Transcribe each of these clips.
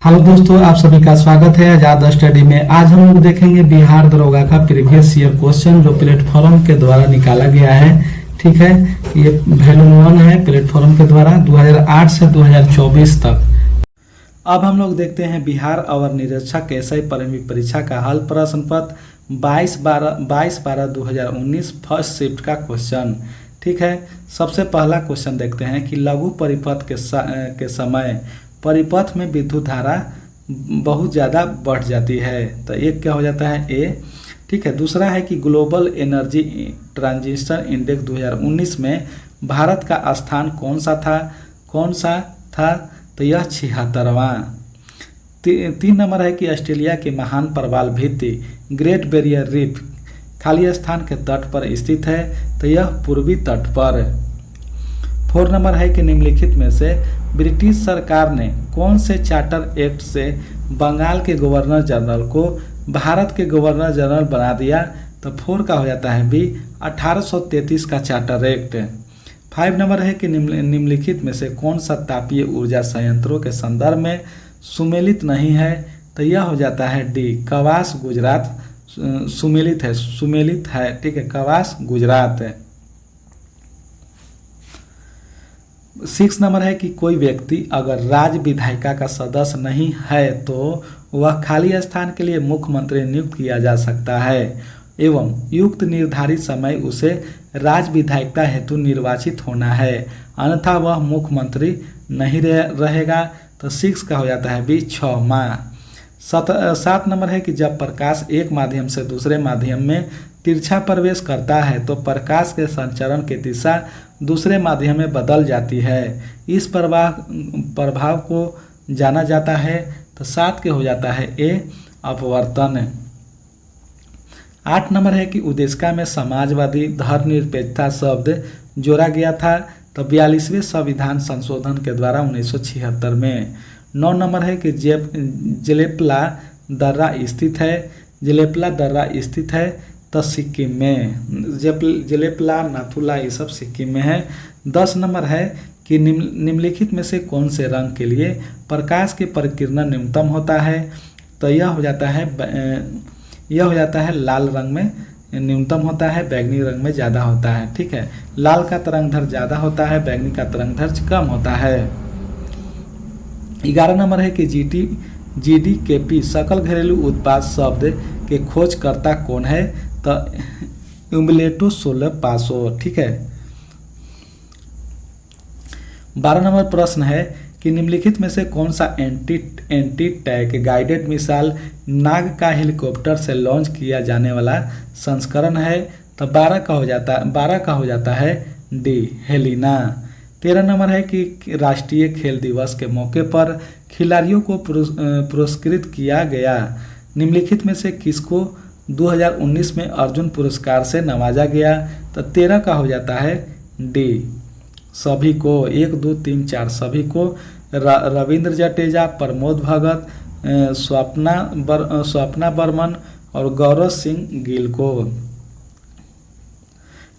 Hello दोस्तों, आप सभी का स्वागत है आजाद स्टडी में। आज हम लोग देखेंगे बिहार दरोगा का प्रीवियस ईयर क्वेश्चन जो प्लेटफॉर्म के द्वारा निकाला गया है। ठीक है, ये वॉल्यूम 1 है प्लेटफॉर्म के द्वारा 2008 से 2024 तक। अब हम लोग देखते हैं बिहार अवर निरीक्षक एसआई प्रारंभिक परीक्षा का हल प्रश्न पत्र 22/12/2019 फर्स्ट शिफ्ट का क्वेश्चन। ठीक है, सबसे पहला क्वेश्चन देखते हैं कि लघु परिपथ के समय परिपथ में विद्युत धारा बहुत ज़्यादा बढ़ जाती है। तो एक क्या हो जाता है ए। ठीक है, दूसरा है कि ग्लोबल एनर्जी ट्रांजिशन इंडेक्स 2019 में भारत का स्थान कौन सा था। तो यह 76वां। 3 नंबर है कि ऑस्ट्रेलिया के महान प्रवाल भित्ति ग्रेट बैरियर रीफ खाली स्थान के तट पर स्थित है। तो यह पूर्वी तट पर। 4 नंबर है कि निम्नलिखित में से ब्रिटिश सरकार ने कौन से चार्टर एक्ट से बंगाल के गवर्नर जनरल को भारत के गवर्नर जनरल बना दिया। तो 4 का हो जाता है बी 1833 का चार्टर एक्ट। 5 नंबर है कि निम्नलिखित में से कौन सा तापीय ऊर्जा संयंत्रों के संदर्भ में सुमेलित नहीं है। तो यह हो जाता है डी कवास गुजरात। सुमेलित है। ठीक है, कवास गुजरात है। 6 नंबर है कि कोई व्यक्ति अगर राज्य विधायिका का सदस्य नहीं है तो वह खाली स्थान के लिए मुख्यमंत्री नियुक्त किया जा सकता है एवं युक्त निर्धारित समय उसे राज्य विधायिका हेतु निर्वाचित होना है, अन्यथा वह मुख्यमंत्री नहीं रहेगा। तो 6 का हो जाता है बी 6 माह। 7 नंबर है कि जब प्रकाश एक माध्यम से दूसरे माध्यम में तिरछा प्रवेश करता है तो प्रकाश के संचरण की दिशा दूसरे माध्यम में बदल जाती है। इस प्रभाव को जाना जाता है। तो 7 के हो जाता है ए अपवर्तन। 8 नंबर है कि उद्देशिका में समाजवादी धर्मनिरपेक्षता शब्द जोड़ा गया था। तो 42वें संविधान संशोधन के द्वारा 1976 में। 9 नंबर है कि जलेपला दर्रा स्थित है तो सिक्किम में। जलेपला नाथुला ये सब सिक्किम में है। 10 नंबर है कि निम्नलिखित में से कौन से रंग के लिए प्रकाश के परिकिरण न्यूनतम होता है। तो यह हो जाता है लाल रंग में न्यूनतम होता है, बैगनी रंग में ज़्यादा होता है। ठीक है, लाल का तरंगधर्य ज़्यादा होता है, बैगनी का तरंगधर्य कम होता है। 11 नंबर है कि GDKP सकल घरेलू उत्पाद शब्द के खोजकर्ता कौन है। तो उम्बलेटो सोलर पासो। ठीक है, 12 नंबर प्रश्न है कि निम्नलिखित में से कौन सा एंटी टैंक गाइडेड मिसाइल नाग का हेलीकॉप्टर से लॉन्च किया जाने वाला संस्करण है। तो 12 का हो जाता है डी हेलिना। 13 नंबर है कि राष्ट्रीय खेल दिवस के मौके पर खिलाड़ियों को पुरस्कृत किया गया। निम्नलिखित में से किसको 2019 में अर्जुन पुरस्कार से नवाजा गया। तो 13 का हो जाता है डी सभी को, 1 2 3 4 सभी को। रविंद्र जडेजा, प्रमोद भगत, स्वप्ना बर्मन और गौरव सिंह गिल को।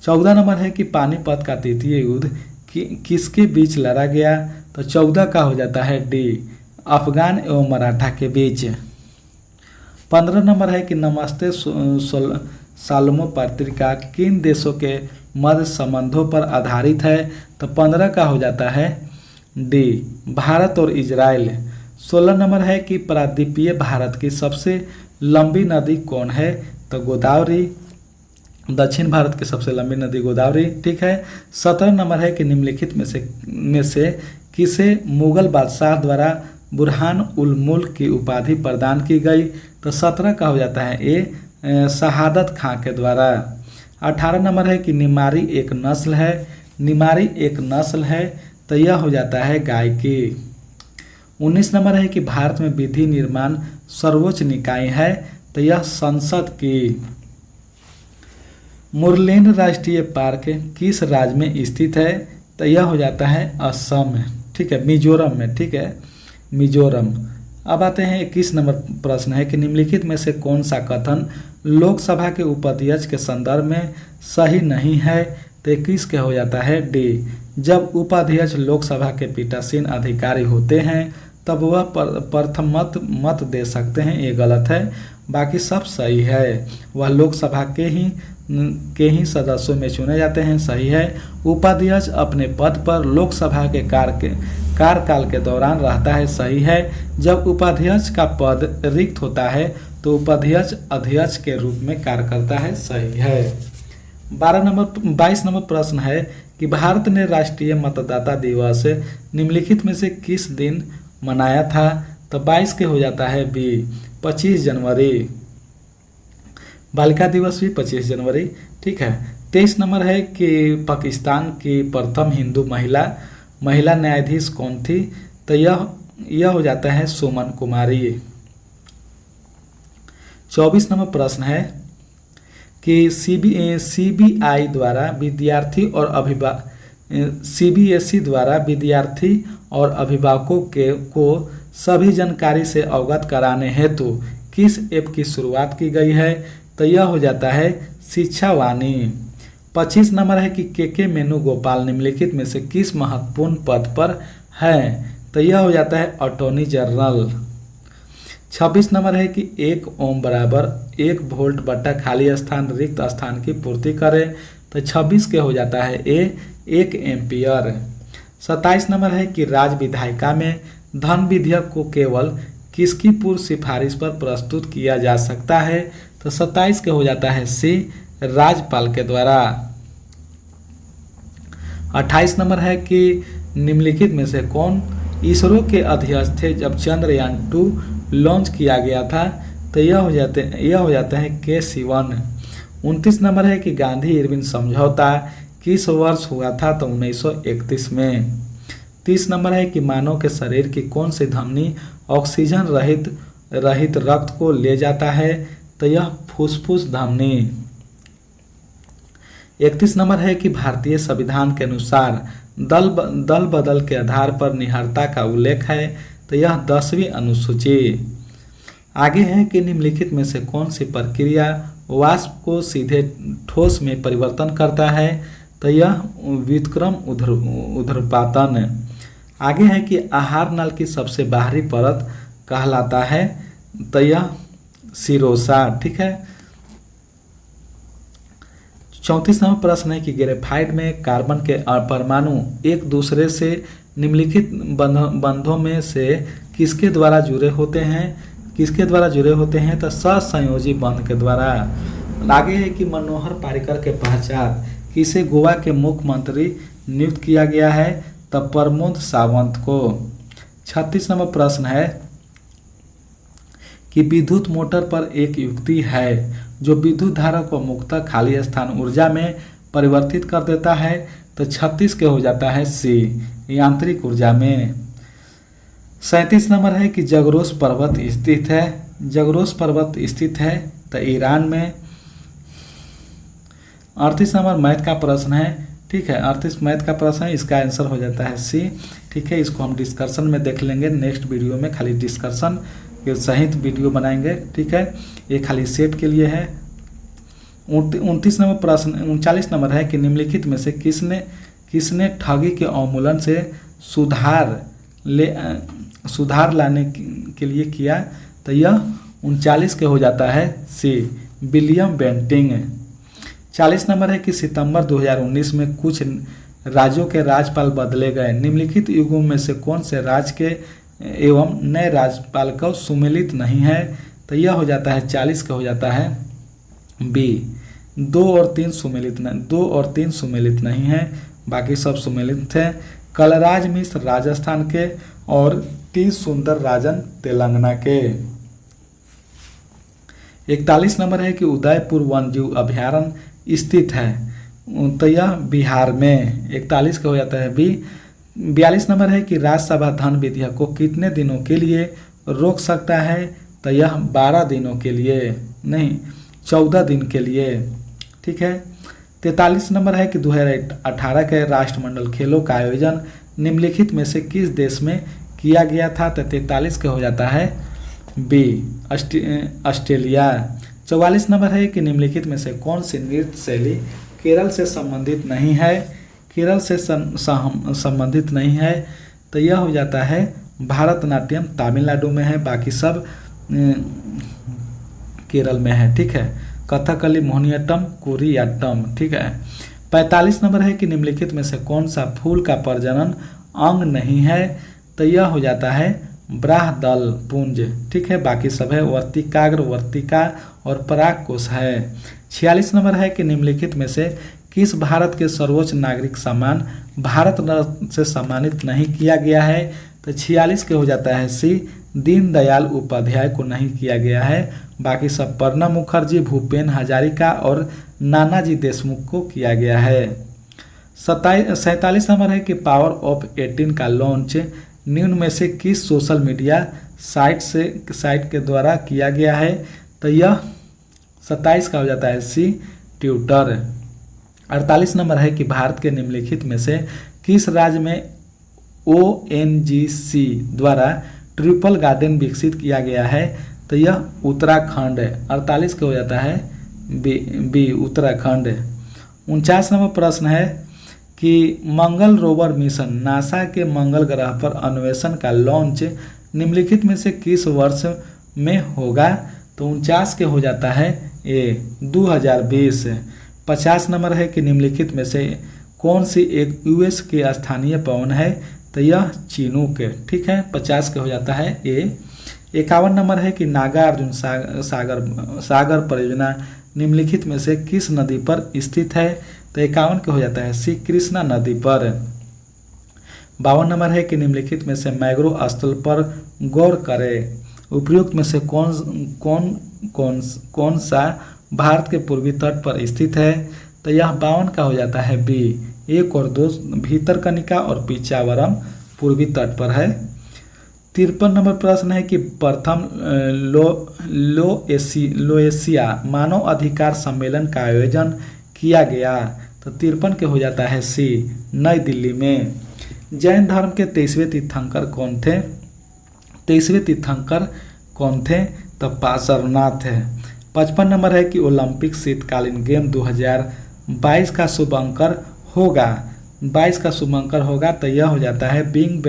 14 नंबर है कि पानीपत का तृतीय युद्ध किसके बीच लड़ा गया। तो 14 का हो जाता है डी अफगान एवं मराठा के बीच। 15 नंबर है कि नमस्ते साल्मो पत्रिका किन देशों के मध्य संबंधों पर आधारित है। तो 15 का हो जाता है डी भारत और इजराइल। 16 नंबर है कि प्रायद्वीपीय भारत की सबसे लंबी नदी कौन है। तो गोदावरी। दक्षिण भारत की सबसे लंबी नदी गोदावरी। ठीक है, 17 नंबर है कि निम्नलिखित में से किसे मुगल बादशाह द्वारा बुरहान उल मुल्क की उपाधि प्रदान की गई। तो 17 का हो जाता है ए शहादत खां के द्वारा। 18 नंबर है कि निमारी एक नस्ल है। तो यह हो जाता है गाय की। 19 नंबर है कि भारत में विधि निर्माण सर्वोच्च निकाय है। तो यह संसद की। मुरलेन राष्ट्रीय पार्क किस राज्य में स्थित है। तो यह हो जाता है असम। ठीक है, मिजोरम में। ठीक है, मिजोरम। अब आते हैं 21 नंबर प्रश्न है कि निम्नलिखित में से कौन सा कथन लोकसभा के उपाध्यक्ष के संदर्भ में सही नहीं है। तो 21 के हो जाता है डी जब उपाध्यक्ष लोकसभा के पीठासीन अधिकारी होते हैं तब वह प्रथम मत दे सकते हैं, ये गलत है। बाकी सब सही है। वह लोकसभा के ही सदस्यों में चुने जाते हैं, सही है। उपाध्यक्ष अपने पद पर लोकसभा के कार्यकाल के दौरान रहता है, सही है। जब उपाध्यक्ष का पद रिक्त होता है तो उपाध्यक्ष अध्यक्ष के रूप में कार्य करता है, सही है। 22 नंबर प्रश्न है कि भारत ने राष्ट्रीय मतदाता दिवस निम्नलिखित में से किस दिन मनाया था? तो 22 के हो जाता है बी, 25 जनवरी। बालिका दिवस भी 25 जनवरी, ठीक है। 23 नंबर है कि पाकिस्तान की प्रथम हिंदू महिला न्यायाधीश कौन थी? तो यह हो जाता है सुमन कुमारी। 24 नंबर प्रश्न है कि सीबीआई द्वारा विद्यार्थी और सीबीएसई द्वारा विद्यार्थी और अभिभावकों को सभी जानकारी से अवगत कराने हेतु किस ऐप की शुरुआत की गई है? तो यह हो जाता है शिक्षावाणी। 25 नंबर है कि के वेणुगोपाल निम्नलिखित में से किस महत्वपूर्ण पद पर है? तो यह हो जाता है अटॉर्नी जनरल। 26 नंबर है कि 1 ओम बराबर 1 वोल्ट बटा खाली स्थान रिक्त स्थान की पूर्ति करे। तो 26 के हो जाता है ए, 1 एम्पियर। 27 नंबर है कि राज्य विधायिका में धन विधेयक को केवल किसकी पूर्व सिफारिश पर प्रस्तुत किया जा सकता है? तो 27 के हो जाता है सी, राज्यपाल के द्वारा। 28 नंबर है कि निम्नलिखित में से कौन इसरो के अध्यक्ष थे जब चंद्रयान 2 लॉन्च किया गया था? तो यह हो जाता है के सिवन। 29 नंबर है कि गांधी इरविन समझौता किस वर्ष हुआ था? तो 1931 में। 30 नंबर है कि मानव के शरीर की कौन सी धमनी ऑक्सीजन रहित रक्त को ले जाता है? तो यह फुफ्फुस धमनी। 31 नंबर है कि भारतीय संविधान के अनुसार दल बदल के आधार पर निहरता का उल्लेख है। तो यह 10वीं अनुसूची। आगे है कि निम्नलिखित में से कौन सी प्रक्रिया वाष्प को सीधे ठोस में परिवर्तन करता है? तो यह व्युत्क्रम ऊर्ध्वपातन। आगे है कि आहार नल की सबसे बाहरी परत कहलाता है? तो यह सिरोसा, ठीक है। 34 नंबर प्रश्न है कि ग्रेफाइट में कार्बन के परमाणु एक दूसरे से निम्नलिखित बंधों में से किसके द्वारा जुड़े होते हैं? तो सहसंयोजी बंध के द्वारा। आगे है कि मनोहर पारिकर के पश्चात किसे गोवा के मुख्यमंत्री नियुक्त किया गया है? तो प्रमोद सावंत को। 36 नंबर प्रश्न है कि विद्युत मोटर पर एक युक्ति है जो विद्युत धारा को मुक्तः खाली स्थान ऊर्जा में परिवर्तित कर देता है। तो 36 के हो जाता है सी, यांत्रिक ऊर्जा में। 37 नंबर है कि जगरोस पर्वत स्थित है तो ईरान में। 38 नंबर मैथ का प्रश्न है, ठीक है। 38 मैथ का प्रश्न है, इसका आंसर हो जाता है सी, ठीक है। इसको हम डिस्कशन में देख लेंगे, नेक्स्ट वीडियो में खाली डिस्कशन के सहित वीडियो बनाएंगे, ठीक है। ये खाली सेट के लिए है। 29 नंबर प्रश्न 39 नंबर है कि निम्नलिखित में से किसने ठगी के अवमूलन से सुधार लाने के लिए किया? तो यह 39 के हो जाता है सी, विलियम बेंटिंग। 40 नंबर है कि सितंबर 2019 में कुछ राज्यों के राज्यपाल बदले गए। निम्नलिखित युगों में से कौन से राज्य के एवं नए राज्यपाल को सुमेलित नहीं है? तो यह हो जाता है 40 का हो जाता है बी, 2 और 3 सुमेलित नहीं है, बाकी सब सुमेलित थे। कलराज मिश्र राजस्थान के और टी सुंदर राजन तेलंगाना के। 41 नंबर है कि उदयपुर वन्यजीव अभयारण्य स्थित है, तो यह बिहार में। 41 का हो जाता है बी। 42 नंबर है कि राज्यसभा धन विधेयक को कितने दिनों के लिए रोक सकता है? तो यह 12 दिनों के लिए, नहीं 14 दिन के लिए, ठीक है। 43 नंबर है कि 2018 के राष्ट्रमंडल खेलों का आयोजन निम्नलिखित में से किस देश में किया गया था? तो 43 का हो जाता है बी, ऑस्ट्रेलिया। 44 नंबर है कि निम्नलिखित में से कौन सी नृत्य शैली केरल से संबंधित नहीं है? तो यह हो जाता है भारतनाट्यम तमिलनाडु में है, बाकी सब केरल में है। ठीक है, कथकली, मोहिनीअट्टम, कुरियाट्टम। ठीक है, 45 नंबर है कि निम्नलिखित में से कौन सा फूल का प्रजनन अंग नहीं है? तो यह हो जाता है ब्राह्दल पुंज। ठीक है, बाकी सब है वर्तिकाग्र, वर्तिका और परागकोश है। 46 नंबर है कि निम्नलिखित में से किस भारत के सर्वोच्च नागरिक सम्मान भारत रत्न से सम्मानित नहीं किया गया है? तो 46 के हो जाता है सी, दीनदयाल उपाध्याय को नहीं किया गया है, बाकी सब प्रणब मुखर्जी, भूपेन हजारिका और नानाजी देशमुख को किया गया है। 47 नंबर है कि पावर ऑफ 18 का लॉन्च निम्न में से किस सोशल मीडिया साइट के द्वारा किया गया है? तो यह 27 का हो जाता है सी, ट्विटर। 48 नंबर है कि भारत के निम्नलिखित में से किस राज्य में ONGC द्वारा ट्रिपल गार्डन विकसित किया गया है? तो यह उत्तराखंड है। 48 का हो जाता है बी, उत्तराखंड। 49 नंबर प्रश्न है कि मंगल रोवर मिशन नासा के मंगल ग्रह पर अन्वेषण का लॉन्च निम्नलिखित में से किस वर्ष में होगा? तो 49 के हो जाता है ए, 2020। 50 नंबर है कि निम्नलिखित में से कौन सी एक US के स्थानीय पवन है? तो यह चिनूक। ठीक है, 50 के हो जाता है ए। 51 नंबर है कि नागार्जुन सागर परियोजना निम्नलिखित में से किस नदी पर स्थित है? तो 51 के हो जाता है सी, कृष्णा नदी पर। 52 नंबर है कि निम्नलिखित में से मैंग्रोव स्थल पर गौर करें, उपयुक्त में से कौन सा भारत के पूर्वी तट पर स्थित है? तो यह 52 का हो जाता है बी, 1 और 2 भीतरकनिका और पिचावरम पूर्वी तट पर है। 53 नंबर प्रश्न है कि प्रथम लोएशिया मानव अधिकार सम्मेलन का आयोजन किया गया? तो 53 के हो जाता है सी, नई दिल्ली में। जैन धर्म के 23वें तीर्थंकर कौन थे? 23वें तीर्थंकर कौन थे? तो पार्श्वनाथ है। 55 नंबर है कि ओलंपिक शीतकालीन गेम 2022 का शुभ अंकर होगा? 22 का शुभ अंकर होगा, तो यह हो जाता है बिंग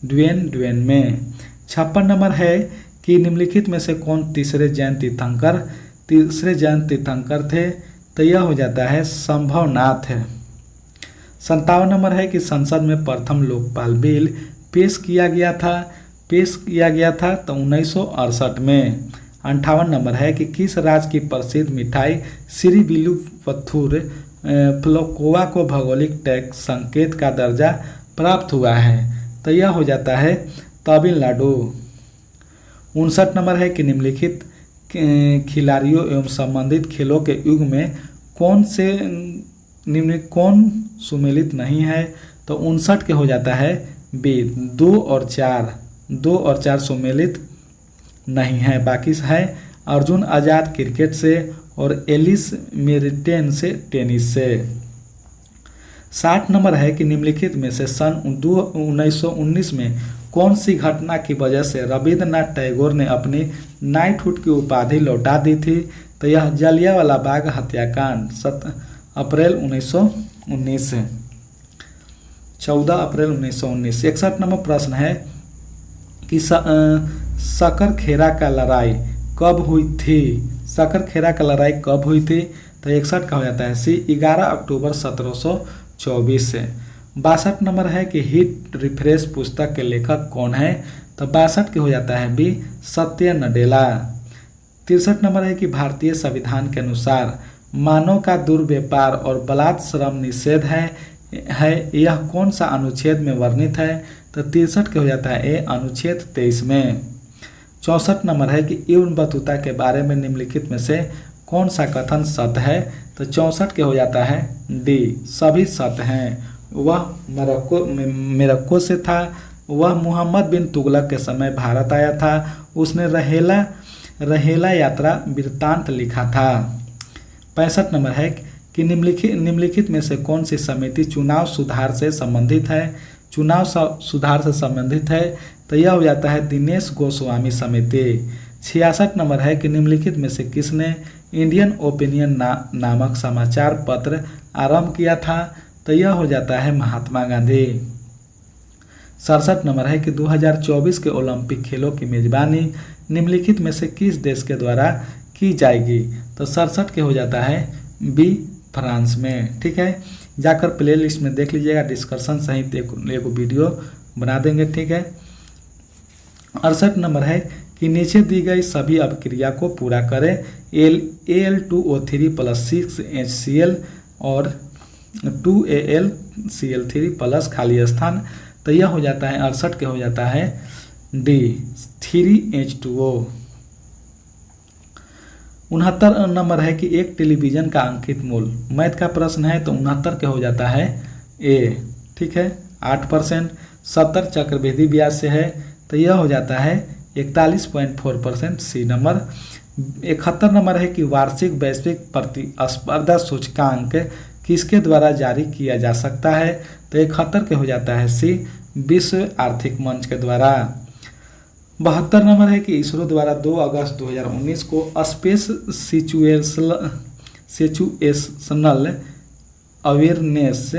ड्वेन में। 56 नंबर है कि निम्नलिखित में से कौन तीसरे जैन तीर्थंकर थे? तो यह हो जाता है संभवनाथ है। 57 नंबर है कि संसद में प्रथम लोकपाल बिल पेश किया गया था तो 1968 में। 58 नंबर है कि किस राज्य की प्रसिद्ध मिठाई श्रीविल्लिपुतूर फ्लोकोवा को भौगोलिक टैग संकेत का दर्जा प्राप्त हुआ है? तो यह हो जाता है तमिलनाडु। 59 नंबर है कि निम्नलिखित खिलाड़ियों एवं संबंधित खेलों के युग में कौन सुमेलित नहीं है? तो 59 के हो जाता है बी, 2 और 4 सुमेलित नहीं है, बाकी है अर्जुन आज़ाद क्रिकेट से और एलिस मेरिटेन से टेनिस से। 60 नंबर है कि निम्नलिखित में से सन 1919 में कौन सी घटना की वजह से रविंद्रनाथ टैगोर ने अपनी नाइटहुड की उपाधि लौटा दी थी? तो यह जलियांवाला बाग हत्याकांड 7 अप्रैल 1919। 14 अप्रैल 1919। 61 नंबर प्रश्न है कि सकरखेरा का लड़ाई कब हुई थी? सकरखेरा का लड़ाई कब हुई थी? तो 61 का हो जाता है सी, 11 अक्टूबर 1724 से। 62 नंबर है कि हिट रिफ्रेश पुस्तक के लेखक कौन है? तो 62 के हो जाता है बी, सत्य नडेला। 63 नंबर है कि भारतीय संविधान के अनुसार मानव का दुर्व्यापार और बलात् श्रम निषेध है यह कौन सा अनुच्छेद में वर्णित है? तो 63 के हो जाता है ए, अनुच्छेद 23 में। 64 नंबर है कि इब्न बतूता के बारे में निम्नलिखित में से कौन सा कथन सत्य है? तो 64 के हो जाता है डी, सभी सत्य हैं। वह मोरक्को से था, वह मोहम्मद बिन तुगलक के समय भारत आया था, उसने रहेला यात्रा वृत्तांत लिखा था। 65 नंबर है कि निम्नलिखित में से कौन सी समिति चुनाव सुधार से संबंधित है? चुनाव सुधार से संबंधित है, तो यह हो जाता है दिनेश गोस्वामी समिति। 66 नंबर है कि निम्नलिखित में से किसने इंडियन ओपिनियन नामक समाचार पत्र आरंभ किया था? तो यह हो जाता है महात्मा गांधी। 67 नंबर है कि 2024 के ओलंपिक खेलों की मेजबानी निम्नलिखित में से किस देश के द्वारा की जाएगी? तो 67 के हो जाता है बी, फ्रांस में। ठीक है, जाकर प्ले लिस्ट में देख लीजिएगा, डिस्कशन सहित एक वीडियो बना देंगे। ठीक है, 68 नंबर है कि नीचे दी गई सभी अभिक्रिया को पूरा करें। Al2O3 + 6HCl और 2AlCl3 + खाली स्थान। तो यह हो जाता है 68 के हो जाता है डी, 3H2O। 69 नंबर है कि एक टेलीविजन का अंकित मूल्य, मैथ का प्रश्न है तो 69 के हो जाता है ए। ठीक है, 8%। 70 चक्रवृद्धि ब्याज से है तो यह हो जाता है 41.4%, सी नंबर। 71 नंबर है कि वार्षिक वैश्विक प्रतिस्पर्धा सूचकांक किसके द्वारा जारी किया जा सकता है? तो 71 के हो जाता है सी, विश्व आर्थिक मंच के द्वारा। 72 नंबर है कि इसरो द्वारा 2 अगस्त 2019 को space situational awareness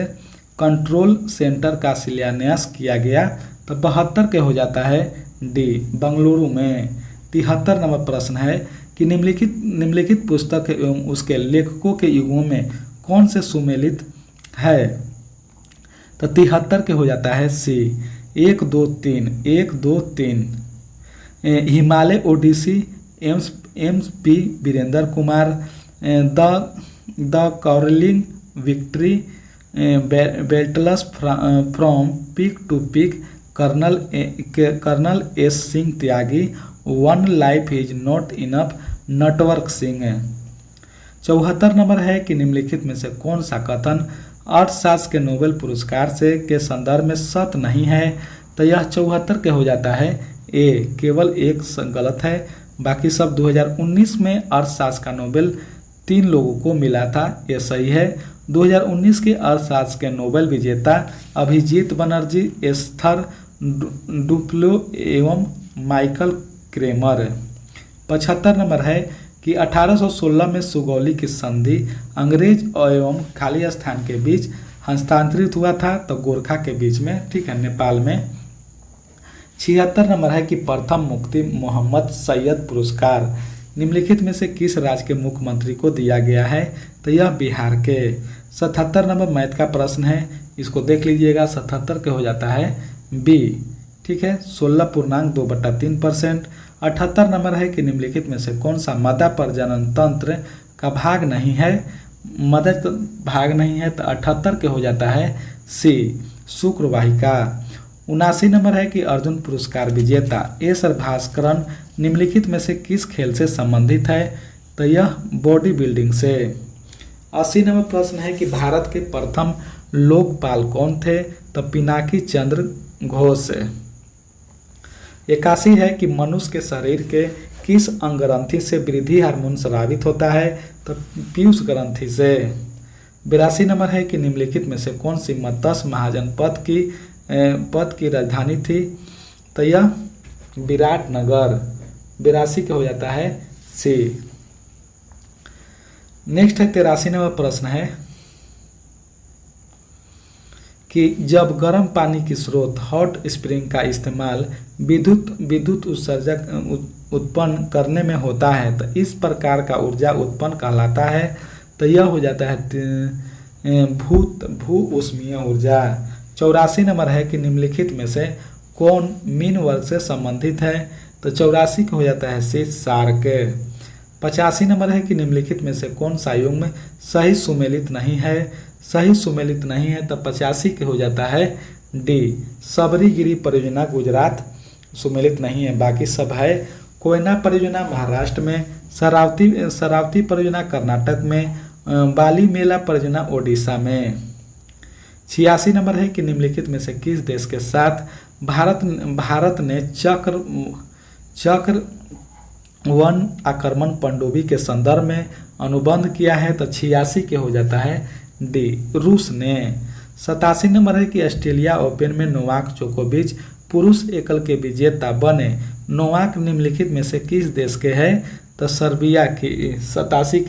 control centre का शिलान्यास किया गया। तो 72 के हो जाता है डी, बंगलुरु में। 73 नंबर प्रश्न है कि निम्नलिखित पुस्तक एवं उसके लेखकों के युगों में कौन से सुमेलित है? तो 73 के हो जाता है सी, 1, 2, 3, 1, 2, 3। हिमालय ओडिसी, एम्स P Virendra Kumar, the curling victory, बेल्टल्स from peak to peak, colonel S Singh Tyagi, one life is not enough, Natwar Singh. 74 number है कि निम्नलिखित में से कौन सा कथन अर्थशास्त्र के नोबेल पुरस्कार से के संदर्भ में सत्य नहीं है? तो यह 74 के हो जाता है ए, केवल एक गलत है, बाकी सब 2019 में अर्थशास्त्र का नोबेल 3 लोगों को मिला था, यह सही है। 2019 के अर्थशास्त्र के नोबेल विजेता अभिजीत बनर्जी, एस्थर डुप्लो एवं माइकल क्रेमर। 75 नंबर है कि 1816 में सुगौली की संधि अंग्रेज एवं खाली स्थान के बीच हस्तांतरित हुआ था, तो गोरखा के बीच में। ठीक है, नेपाल में। 76 नंबर है कि प्रथम मुफ्ती मोहम्मद सैयद पुरस्कार निम्नलिखित में से किस राज्य के मुख्यमंत्री को दिया गया है? तो यह बिहार के। 77 नंबर मैथ का प्रश्न है, इसको देख लीजिएगा। 77 के हो जाता है बी। ठीक है, 16.2/3%। 78 नंबर है कि निम्नलिखित में से कौन सा मादा प्रजनन तंत्र का भाग नहीं है? मदद भाग नहीं है, तो 78 के हो जाता है सी, शुक्रवाहिका। 79 नंबर है कि अर्जुन पुरस्कार विजेता एस भास्करन निम्नलिखित में से किस खेल से संबंधित है? तो यह बॉडी बिल्डिंग से। 80 नंबर प्रश्न है कि भारत के प्रथम लोकपाल कौन थे? तो पिनाकी चंद्र घोष। 81 है कि मनुष्य के शरीर के किस अंगग्रंथि से वृद्धि हार्मोन स्रावित होता है? तो पीयूष ग्रंथि से। 82 नंबर है कि निम्नलिखित में से कौन सी मत्स्य महाजन पद की राजधानी थी? तो यह विराटनगर। 82 के हो जाता है सी। नेक्स्ट है 83 नंबर प्रश्न है कि जब गर्म पानी की स्रोत हॉट स्प्रिंग का इस्तेमाल विद्युत उत्सर्जक उत्पन्न करने में होता है, तो इस प्रकार का ऊर्जा उत्पन्न कहलाता है। तो यह हो जाता है भू ऊष्मीय ऊर्जा। 84 नंबर है कि निम्नलिखित में से कौन मीन वर्ग से संबंधित है? तो 84 का हो जाता है सी, सार्क। 85 नंबर है कि निम्नलिखित में से कौन सा युग्म सही सुमेलित नहीं है? सही सुमेलित नहीं है, तो 85 के हो जाता है डी, सबरीगिरी परियोजना गुजरात सुमेलित नहीं है, बाकी सब है। कोयना परियोजना महाराष्ट्र में, शरावती परियोजना कर्नाटक में, बाली मेला परियोजना ओडिशा में। 86 नंबर है कि निम्नलिखित में से किस देश के साथ भारत ने चक्र वन आक्रमण पनडुब्बी के संदर्भ में अनुबंध किया है? तो 86 के हो जाता है डी, रूस ने। 87 नंबर है कि ऑस्ट्रेलिया ओपन में नोवाक जोकोविच पुरुष एकल के विजेता बने। नोवाक निम्नलिखित में से किस देश के है? तो सर्बिया की। 87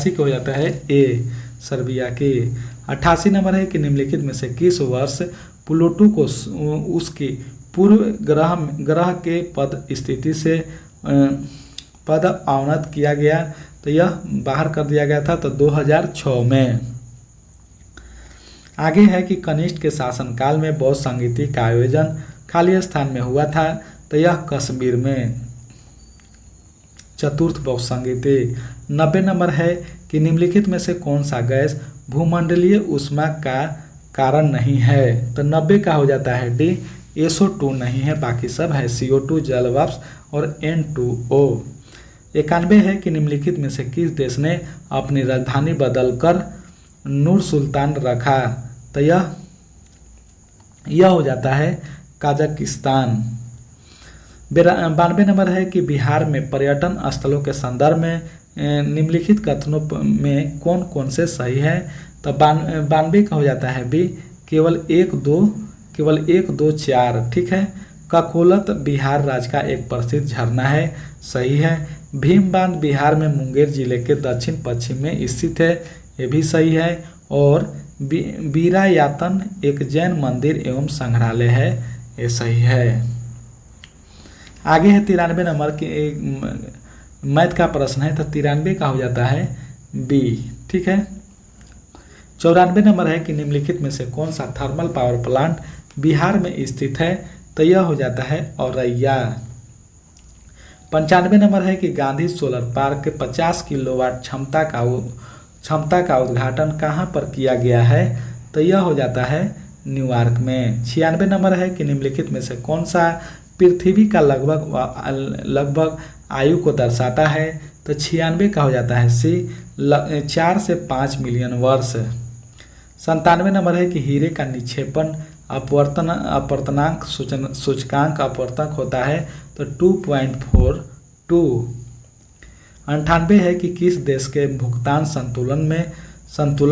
के हो जाता है ए, सर्बिया की। 88 नंबर है कि निम्नलिखित में से किस वर्ष प्लूटो को उसकी पूर्व ग्रह के पद स्थिति से पद अवनत किया गया, तो यह बाहर कर दिया गया था तो 2006 में। आगे है कि कनिष्ठ के शासनकाल में बौद्ध संगीति का आयोजन खाली स्थान में हुआ था, तो यह कश्मीर में। चतुर्थ बौद्ध संगीति। 90 नंबर है कि निम्नलिखित में से कौन सा गैस भूमंडलीय ऊष्मा का कारण नहीं है, तो 90 का हो जाता है डी। SO2 नहीं है, बाकी सब है CO2, जल वाष्प और N2O। 91 है कि निम्नलिखित में से किस देश ने अपनी राजधानी बदलकर नूर सुल्तान रखा, तो यह हो जाता है कजाकिस्तान। 92 नंबर है कि बिहार में पर्यटन स्थलों के संदर्भ में निम्नलिखित कथनों में कौन कौन से सही है, तो 92 का हो जाता है बी, केवल 1, 2, 4। ठीक है। ककोलत बिहार राज्य का एक प्रसिद्ध झरना है, सही है। भीम बांध बिहार में मुंगेर जिले के दक्षिण पश्चिम में स्थित है, ये भी सही है। और बीरायातन एक जैन मंदिर एवं संग्रहालय है, ये सही है। आगे है 93 नंबर के एक मैथ का प्रश्न है, तो 93 का हो जाता है बी। ठीक है। 94 नंबर है कि निम्नलिखित में से कौन सा थर्मल पावर प्लांट बिहार में स्थित है, तो यह हो जाता है औरैया। 95 नंबर है कि गांधी सोलर पार्क के 50 किलोवाट क्षमता का उद्घाटन कहाँ पर किया गया है, तो यह हो जाता है न्यूयॉर्क में। 96 नंबर है कि निम्नलिखित में से कौन सा पृथ्वी का लगभग आयु को दर्शाता है, तो 96 का हो जाता है सी, 4 से 5 मिलियन वर्ष। 97 नंबर है कि हीरे का निक्षेपण अपवर्तनांक सूचकांक अपवर्तक होता है, तो 2.42। 98 है कि किस देश के भुगतान संतुलन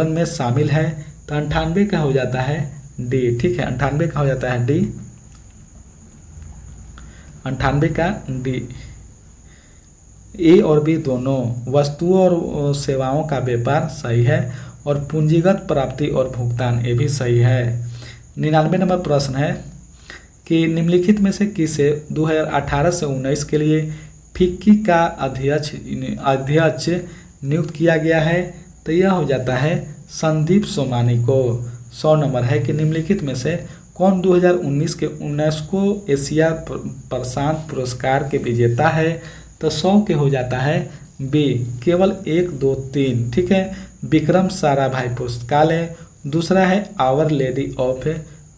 में शामिल है, तो 98 का हो जाता है डी। ठीक है। 98 का हो जाता है डी, 98 का डी। ए और बी दोनों वस्तुओं और सेवाओं का व्यापार सही है, और पूंजीगत प्राप्ति और भुगतान ये भी सही है। 99 नंबर प्रश्न है कि निम्नलिखित में से किसे 2018 से 19 के लिए फिक्की का अध्यक्ष नियुक्त किया गया है, तो यह हो जाता है संदीप सोमानी को। 100 नंबर है कि निम्नलिखित में से कौन 2019 के यूनेस्को एशिया प्रशांत पुरस्कार के विजेता है, तो 100 के हो जाता है बी, केवल 1, 2, 3। ठीक है। विक्रम साराभाई पुस्तकालय, दूसरा है our lady of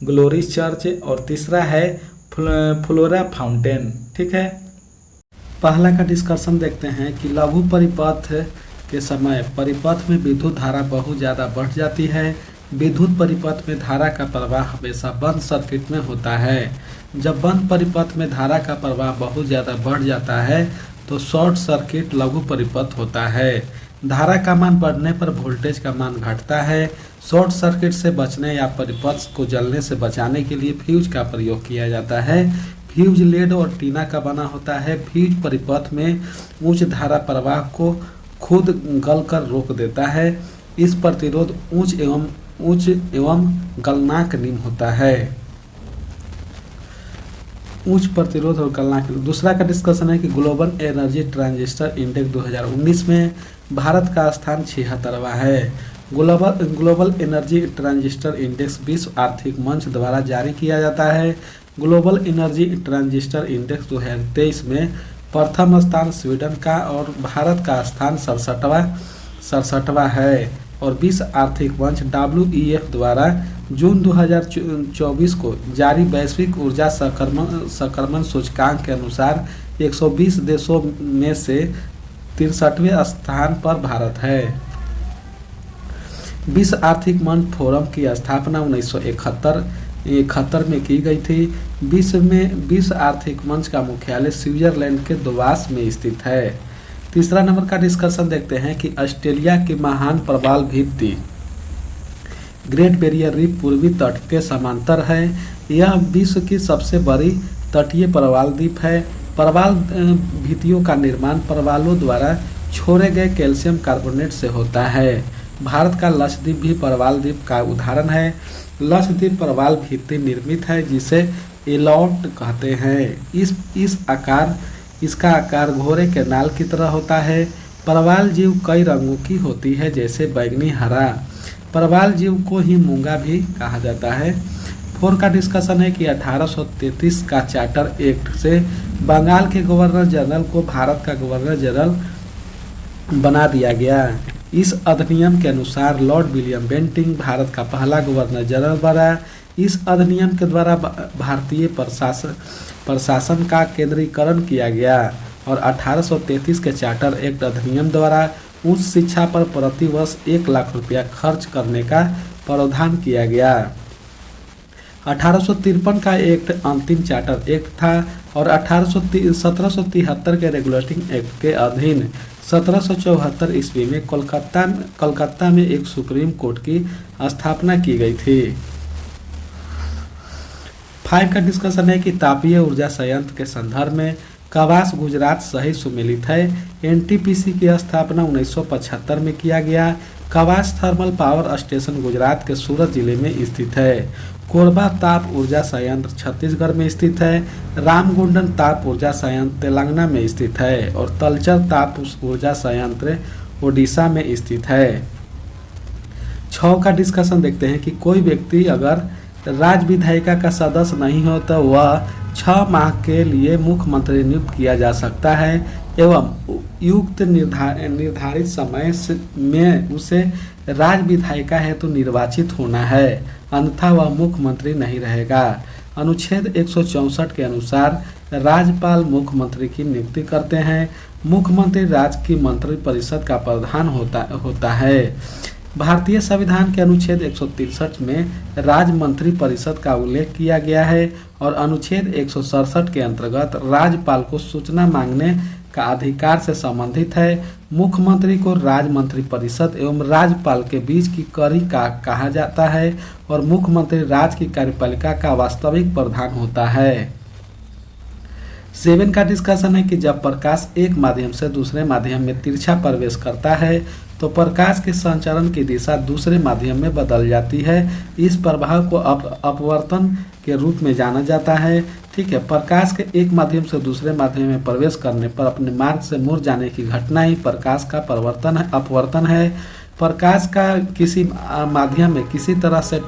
glory church, और तीसरा है फ्लोरा फाउंटेन। ठीक है। पहला का डिस्कशन देखते हैं कि लघु परिपथ के समय परिपथ में विद्युत धारा बहुत ज़्यादा बढ़ जाती है। विद्युत परिपथ में धारा का प्रवाह हमेशा बंद सर्किट में होता है। जब बंद परिपथ में धारा का प्रवाह बहुत ज़्यादा बढ़ जाता है तो शॉर्ट सर्किट लघु परिपथ होता है। धारा का मान बढ़ने पर वोल्टेज का मान घटता है। शॉर्ट सर्किट से बचने या परिपथ को जलने से बचाने के लिए फ्यूज का प्रयोग किया जाता है। फ्यूज लेड और टीना का बना होता है। फ्यूज परिपथ में उच्च धारा प्रवाह को खुद गलकर रोक देता है। इस प्रतिरोध उच्च एवं गलनांक निम्न होता है। उच्च प्रतिरोध और गलनांक। दूसरा का डिस्कशन है कि ग्लोबल एनर्जी ट्रांजिस्टर इंडेक्स 2019 में भारत का स्थान 76वां है। ग्लोबल एनर्जी ट्रांजिस्टर इंडेक्स विश्व आर्थिक मंच द्वारा जारी किया जाता है। ग्लोबल एनर्जी ट्रांजिस्टर इंडेक्स 2023 में प्रथम स्थान स्वीडन का और भारत का स्थान 67वां है। और विश्व आर्थिक मंच WEF द्वारा जून 2024 को जारी वैश्विक ऊर्जा संक्रमण सूचकांक के अनुसार 120 देशों में से 63वें स्थान पर भारत है। विश्व आर्थिक मंच फोरम की स्थापना 1971 में की गई थी। विश्व आर्थिक मंच का मुख्यालय स्विट्जरलैंड के दोवास में स्थित है। तीसरा नंबर का डिस्कशन देखते हैं कि ऑस्ट्रेलिया की महान प्रवाल भित्ति ग्रेट बैरियर रीफ पूर्वी तट के समांतर है। यह विश्व की सबसे बड़ी तटीय प्रवाल द्वीप है। प्रवाल भित्तियों का निर्माण प्रवालों द्वारा छोड़े गए कैल्शियम कार्बोनेट से होता है। भारत का लक्षद्वीप भी प्रवाल द्वीप का उदाहरण है। लक्षद्वीप प्रवाल भित्ति निर्मित है जिसे एलॉट कहते हैं। इसका आकार घोड़े के नाल की तरह होता है। प्रवाल जीव कई रंगों की होती है जैसे बैंगनी, हरा। प्रवाल जीव को ही मूंगा भी कहा जाता है। 4 का डिस्कशन है कि 1833 का चार्टर एक्ट से बंगाल के गवर्नर जनरल को भारत का गवर्नर जनरल बना दिया गया। इस अधिनियम के अनुसार लॉर्ड विलियम बेंटिंक भारत का पहला गवर्नर जनरल बना। इस अधिनियम के द्वारा भारतीय प्रशासन का केंद्रीकरण किया गया और 1833 के चार्टर एक्ट अधिनियम द्वारा उच्च शिक्षा पर प्रति वर्ष 1 लाख रुपया खर्च करने का प्रावधान किया गया। 1853 का एक्ट अंतिम चार्टर एक्ट था और 1773 के रेगुलेटिंग एक्ट के अधीन 1774 ईस्वी में कोलकाता में एक सुप्रीम कोर्ट की स्थापना की गई थी। 5 का डिस्कशन है कि तापीय ऊर्जा संयंत्र के संदर्भ में कवास गुजरात सही सुमेलित है। एनटीपीसी की स्थापना 1975 में किया गया। Kawas thermal power station Gujarat के सूरत जिले में स्थित है। कोरबा ताप ऊर्जा संयंत्र छत्तीसगढ़ में स्थित है। रामगुंडम ताप ऊर्जा संयंत्र तेलंगाना में स्थित है और तलचर ताप ऊर्जा संयंत्र ओडिशा में स्थित है। 6 का डिस्कशन देखते हैं कि कोई व्यक्ति अगर राज्य विधायिका का सदस्य नहीं हो तो वह 6 माह के लिए मुख्यमंत्री नियुक्त किया जा सकता है एवं युक्त निर्धारित समय में उसे राज्य विधायिका हेतु निर्वाचित होना है, अन्यथा वह मुख्यमंत्री नहीं रहेगा। अनुच्छेद 164 के अनुसार राज्यपाल मुख्यमंत्री की नियुक्ति करते हैं। मुख्यमंत्री राज्य की मंत्रिपरिषद का प्रधान होता है। भारतीय संविधान के अनुच्छेद 163 में राज्य मंत्री परिषद का उल्लेख किया गया है और अनुच्छेद 167 के अंतर्गत राज्यपाल को सूचना मांगने का अधिकार से संबंधित है। मुख्यमंत्री को राज्य मंत्री परिषद एवं राज्यपाल के बीच की कड़ी का कहा जाता है और मुख्यमंत्री राज्य की कार्यपालिका का वास्तविक प्रधान होता है। 7 का डिस्कशन है कि जब प्रकाश एक माध्यम से दूसरे माध्यम में तिरछा प्रवेश करता है तो प्रकाश के संचरण की दिशा दूसरे माध्यम में बदल जाती है। इस प्रभाव को अपवर्तन के रूप में जाना जाता है। ठीक है, प्रकाश के एक माध्यम से दूसरे माध्यम में प्रवेश करने पर अपने मार्ग से मुड़ जाने की घटना ही प्रकाश का अपवर्तन है। प्रकाश का किसी माध्यम में किसी तरह से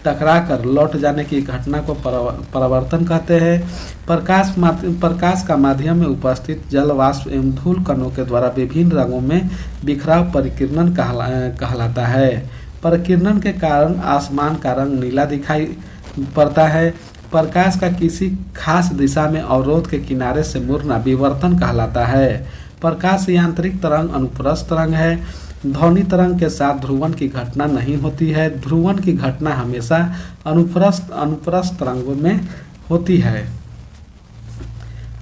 टकरा कर लौट जाने की घटना को परावर्तन कहते हैं। प्रकाश का माध्यम में उपस्थित जल वाष्प एवं धूल कणों के द्वारा विभिन्न रंगों में बिखराव परिकिरणन कहलाता है। परिकिरणन के कारण आसमान का रंग नीला दिखाई पड़ता है। प्रकाश का किसी खास दिशा में अवरोध के किनारे से मुड़ना विवर्तन कहलाता है। प्रकाश यांत्रिक तरंग अनुप्रस्थ तरंग है। ध्वनि तरंग के साथ ध्रुवण की घटना नहीं होती है। ध्रुवण की घटना हमेशा अनुप्रस्थ तरंगों में होती है।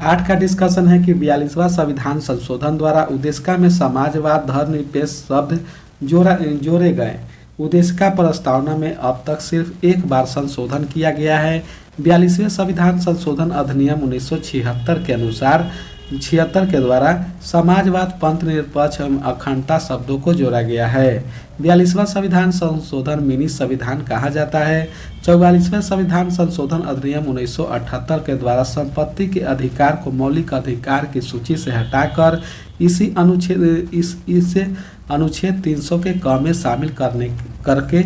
8 का डिस्कशन है कि 42वां संविधान संशोधन द्वारा उद्देशिका में समाजवाद धर्मनिरपेक्ष शब्द जोड़े गए। उद्देशिका प्रस्तावना में अब तक सिर्फ एक बार संशोधन किया गया है। 42वें संविधान संशोधन अधिनियम 1976 के अनुसार 76 के द्वारा समाजवाद, पंथ निरपेक्ष एवं अखंडता शब्दों को जोड़ा गया है। 42वां संविधान संशोधन मिनी संविधान कहा जाता है। 44वें संविधान संशोधन अधिनियम 1978 के द्वारा संपत्ति के अधिकार को मौलिक अधिकार की सूची से हटाकर इसे अनुच्छेद 300 के क में शामिल करके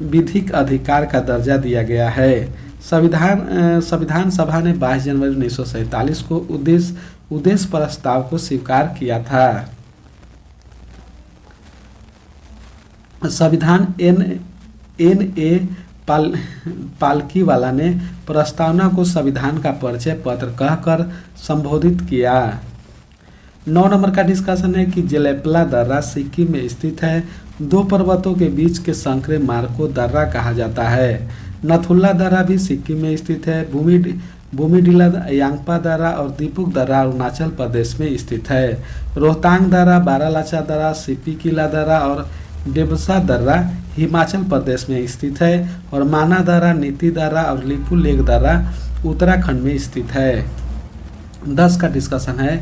विधिक अधिकार का दर्जा दिया गया है। संविधान सभा ने 22 जनवरी 1947 को उद्देश्य प्रस्ताव को स्वीकार किया था। संविधान N.A. पालकीवाला ने प्रस्तावना को संविधान का परिचय पत्र कहकर संबोधित किया। 9 नंबर का डिस्कशन है कि जेलेपला दर्रा सिक्किम में स्थित है। 2 पर्वतों के बीच के संकरे मार्ग को दर्रा कहा जाता है। नथुला दर्रा भी सिक्किम में स्थित है। भूमिडिला, यांगपा दर्रा और दीपुक दर्रा अरुणाचल प्रदेश में स्थित है। रोहतांग दर्रा, बारालाचा दर्रा, सिपी-किला दर्रा और डेबसा दर्रा हिमाचल प्रदेश में स्थित है और माना दर्रा, नीति दर्रा और लिपू लेक दर्रा उत्तराखंड में स्थित है। 10 का डिस्कशन है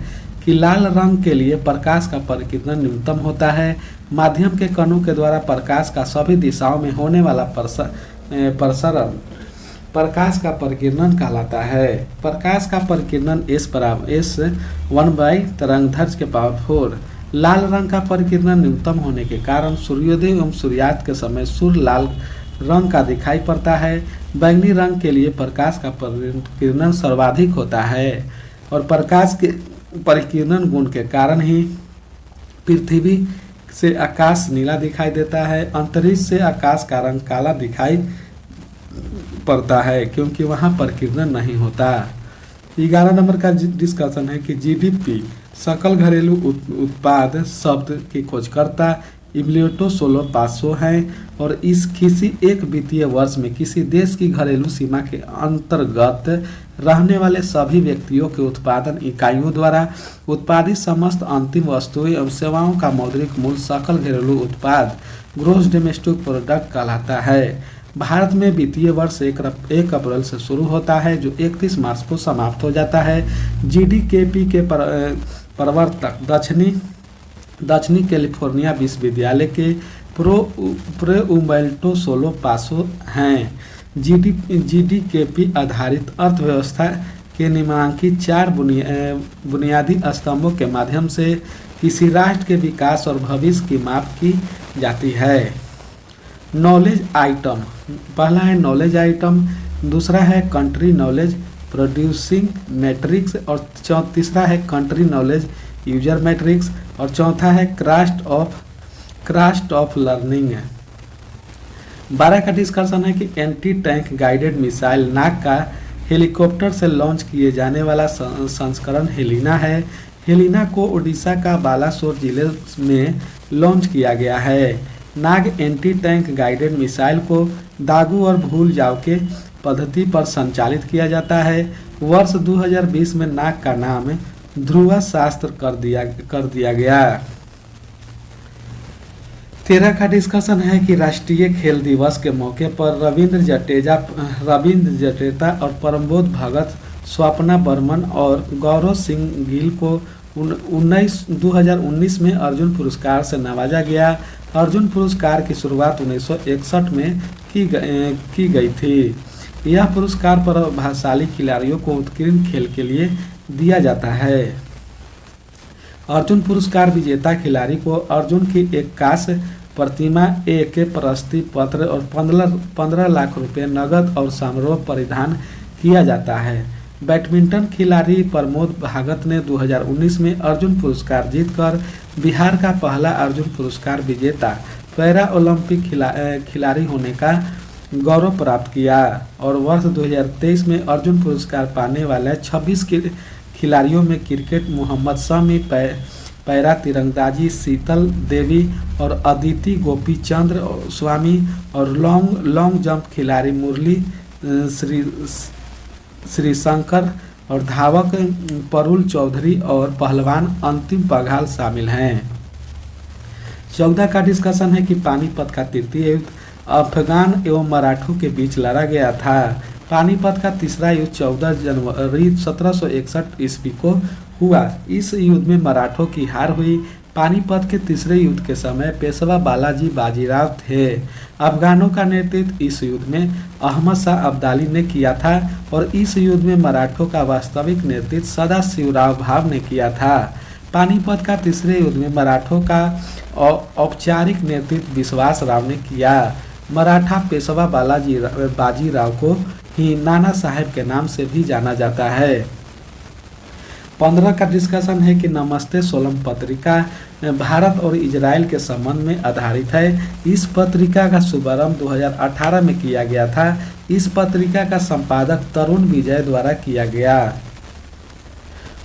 कि लाल रंग के लिए प्रकाश का परिकिरण न्यूनतम होता है। माध्यम के कणों के द्वारा प्रकाश का सभी दिशाओं में होने वाला प्रसरण प्रकाश का परिकिरणन कहलाता है। प्रकाश का परिकिरणन S1 तरंगदैर्घ्य के पावर 4। लाल रंग का परिकिरणन न्यूनतम होने के कारण सूर्योदय एवं सूर्यास्त के समय सूर्य लाल रंग का दिखाई पड़ता है। बैंगनी रंग के लिए प्रकाश का परिकिरणन सर्वाधिक होता है और प्रकाश के परिकिरणन गुण के कारण ही पृथ्वी से आकाश नीला दिखाई देता है। अंतरिक्ष से आकाश का रंग काला दिखाई पड़ता है क्योंकि वहाँ परिकिरणन नहीं होता। 11 नंबर का डिस्कशन है कि जीडीपी सकल घरेलू उत्पाद शब्द की खोजकर्ता इम्लिएटो सोलो पासो हैं और इस किसी एक वित्तीय वर्ष में किसी देश की घरेलू सीमा के अंतर्गत रहने वाले सभी व्यक्तियों के उत्पादन इकाइयों द्वारा उत्पादित समस्त अंतिम वस्तुएं एवं सेवाओं का मौद्रिक मूल्य सकल घरेलू उत्पाद ग्रॉस डोमेस्टिक प्रोडक्ट कहलाता है। भारत में वित्तीय वर्ष 1 अप्रैल से शुरू होता है जो 31 मार्च को समाप्त हो जाता है। जीडीकेपी के प्रवर्तक दक्षिणी कैलिफोर्निया विश्वविद्यालय के प्रो उम्बर्टो सोलो पासो हैं। जीडीकेपी आधारित अर्थव्यवस्था के निम्नलिखित 4 बुनियादी स्तंभों के माध्यम से किसी राष्ट्र के विकास और भविष्य की माप की जाती है। नॉलेज आइटम, पहला है नॉलेज आइटम, दूसरा है कंट्री नॉलेज प्रोड्यूसिंग मैट्रिक्स और तीसरा है कंट्री नॉलेज यूजर मैट्रिक्स और चौथा है क्रास्ट ऑफ लर्निंग। 12 का डिस्कशन है कि एंटी टैंक गाइडेड मिसाइल नाग का हेलीकॉप्टर से लॉन्च किए जाने वाला संस्करण हेलिना है। हेलिना को उड़ीसा का बालासोर जिले में लॉन्च किया गया है। नाग एंटी टैंक गाइडेड मिसाइल को दागू और भूल जाओ के पद्धति पर संचालित किया जाता है। वर्ष 2020 में नाग का नाम ध्रुवा शास्त्र कर दिया गया। 13 का डिस्कशन है कि राष्ट्रीय खेल दिवस के मौके पर रविंद्र जडेजा और परमबोध भगत, स्वप्ना बर्मन और गौरव सिंह गिल को 2019 में अर्जुन पुरस्कार से नवाजा गया। अर्जुन पुरस्कार की शुरुआत 1961 में की गई थी। यह पुरस्कार प्रतिभाशाली खिलाड़ियों को उत्कीर्ण खेल के लिए दिया जाता है। अर्जुन पुरस्कार विजेता खिलाड़ी को अर्जुन की एक कांस्य प्रतिमा, एक प्रशस्ति पत्र और 15 लाख रुपए नगद और समारोह परिधान किया जाता है। बैडमिंटन खिलाड़ी प्रमोद भागत ने 2019 में अर्जुन पुरस्कार जीतकर बिहार का पहला अर्जुन पुरस्कार विजेता पैरा ओलंपिक खिलाड़ी होने का गौरव प्राप्त किया और वर्ष 2023 में अर्जुन पुरस्कार पाने वाले 26 खिलाड़ियों में क्रिकेट मोहम्मद शमी, पैरा तीरंदाजी शीतल देवी और अदिति गोपीचंद्र स्वामी और लॉन्ग जंप खिलाड़ी मुरली श्रीशंकर और धावक परुल चौधरी और पहलवान अंतिम पघाल शामिल हैं। 14 का डिस्कशन है कि पानीपत का तृतीय युद्ध अफगान एवं मराठों के बीच लड़ा गया था। पानीपत का तीसरा युद्ध 14 जनवरी 1761 ईस्वी को हुआ। इस युद्ध में मराठों की हार हुई। पानीपत के तीसरे युद्ध के समय पेशवा बालाजी बाजीराव थे। अफगानों का नेतृत्व इस युद्ध में अहमद शाह अब्दाली ने किया था और इस युद्ध में मराठों का वास्तविक नेतृत्व सदाशिवराव भाव ने किया था। पानीपत का तीसरे युद्ध में मराठों का औपचारिक नेतृत्व विश्वास राव ने किया। मराठा पेशवा बाजीराव को ही नाना साहेब के नाम से भी जाना जाता है। 15 का डिस्कशन है कि नमस्ते सोलम पत्रिका भारत और इजराइल के संबंध में आधारित है। इस पत्रिका का शुभारंभ 2018 में किया गया था। इस पत्रिका का संपादक तरुण विजय द्वारा किया गया।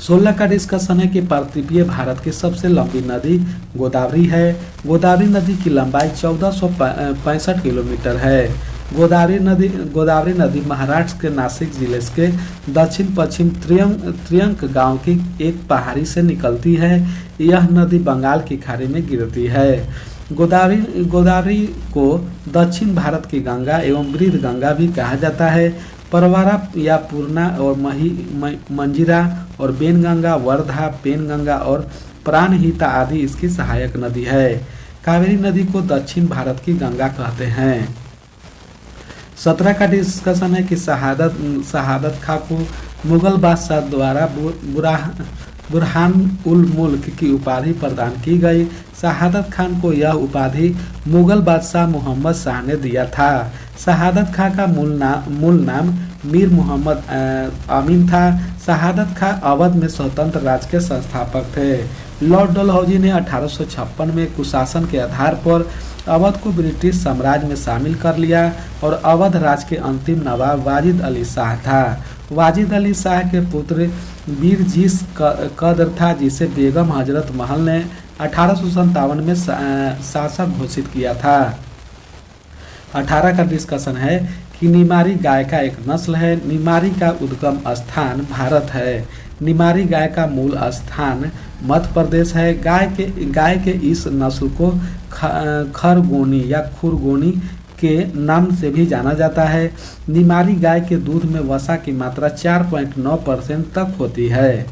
16 का डिस्कशन है कि प्रायद्वीपीय भारत की सबसे लंबी नदी गोदावरी है। गोदावरी नदी की लंबाई 1465 किलोमीटर है। गोदावरी नदी महाराष्ट्र के नासिक जिले के दक्षिण पश्चिम त्रियंक गांव की एक पहाड़ी से निकलती है। यह नदी बंगाल की खाड़ी में गिरती है। गोदावरी को दक्षिण भारत की गंगा एवं वृद्ध गंगा भी कहा जाता है। परवारा या पूर्णा और मंजीरा और बेनगंगा, वर्धा, पेनगंगा और प्राणहिता आदि इसकी सहायक नदी है। कावेरी नदी को दक्षिण भारत की गंगा कहते हैं। 17 का डिस्कशन है कि शहादत खां को मुगल बादशाह द्वारा बुरहान उल मुल्क की उपाधि प्रदान की गई। शहादत खान को यह उपाधि मुगल बादशाह मोहम्मद शाह ने दिया था। शहादत खां का मूल नाम मीर मोहम्मद अमीन था। शहादत खां अवध में स्वतंत्र राज्य के संस्थापक थे। लॉर्ड डलहौजी ने 1856 में कुशासन के आधार पर अवध को ब्रिटिश साम्राज्य में शामिल कर लिया और अवध राज्य के अंतिम नवाब वाजिद अली शाह था। वाजिद अली शाह के पुत्र बीरजीस कद्र था, जिसे बेगम हजरत महल ने 1857 में शासक घोषित किया था। 18 का डिस्कशन है कि निमारी गाय का एक नस्ल है। निमारी का उद्गम स्थान भारत है। निमारी गाय का मूल स्थान मध्य प्रदेश है। गाय के इस नस्ल को खरगोनी या खुरगोनी के नाम से भी जाना जाता है। निमारी गाय के दूध में वसा की मात्रा 4.9% तक होती है।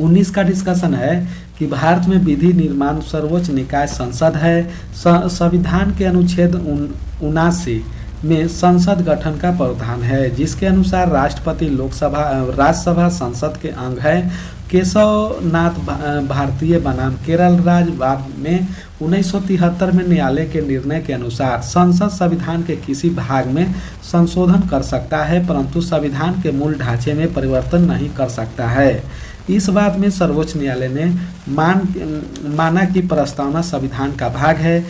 19 का डिस्कशन है कि भारत में विधि निर्माण सर्वोच्च निकाय संसद है। संविधान के अनुच्छेद 79 में संसद गठन का प्रावधान है, जिसके अनुसार राष्ट्रपति राज्यसभा संसद के अंग है। केशव नाथ भारतीय बनाम केरल राज्य बाद में 1973 में न्यायालय के निर्णय के अनुसार संसद संविधान के किसी भाग में संशोधन कर सकता है, परंतु संविधान के मूल ढांचे में परिवर्तन नहीं कर सकता है। इस बात में सर्वोच्च न्यायालय ने माना कि प्रस्तावना संविधान का भाग है,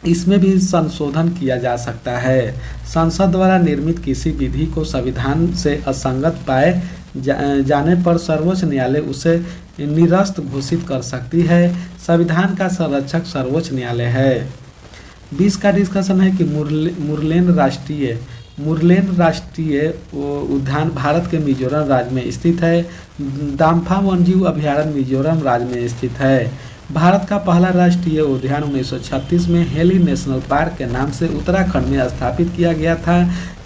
इसमें भी संशोधन किया जा सकता है। संसद द्वारा निर्मित किसी विधि को संविधान से असंगत पाए जाने पर सर्वोच्च न्यायालय उसे निरस्त घोषित कर सकती है। संविधान का संरक्षक सर्वोच्च न्यायालय है। 20 का डिस्कशन है कि मुरलेन राष्ट्रीय उद्यान भारत के मिजोरम राज्य में स्थित है। दाम्फा वन्यजीव अभयारण्य मिजोरम राज्य में स्थित है। भारत का पहला राष्ट्रीय उद्यान 1936 में हेली नेशनल पार्क के नाम से उत्तराखंड में स्थापित किया गया था।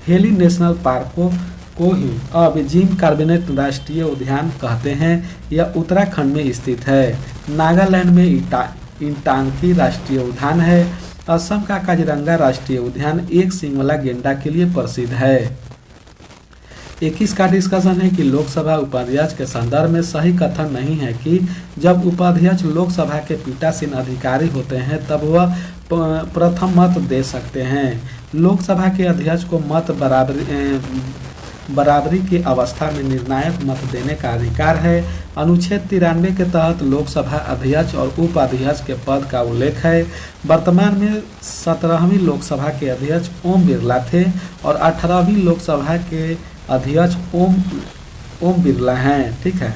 हेली नेशनल पार्क को ही अब जिम कॉर्बेट राष्ट्रीय उद्यान कहते हैं। यह उत्तराखंड में स्थित है। नागालैंड में इंटांकी राष्ट्रीय उद्यान है। असम का काजीरंगा राष्ट्रीय उद्यान एक सींग वाला गेंडा के लिए प्रसिद्ध है। 21 का डिस्कशन है कि लोकसभा उपाध्यक्ष के संदर्भ में सही कथन नहीं है कि जब उपाध्यक्ष लोकसभा के पीठासीन अधिकारी होते हैं तब वह प्रथम मत दे सकते हैं। लोकसभा के अध्यक्ष को मत बराबरी की अवस्था में निर्णायक मत देने का अधिकार है। अनुच्छेद 93 के तहत लोकसभा अध्यक्ष और उपाध्यक्ष के पद का उल्लेख है। वर्तमान में 17वीं लोकसभा के अध्यक्ष ओम बिरला थे और 18वीं लोकसभा के अध्यक्ष ओम बिरला हैं। ठीक है।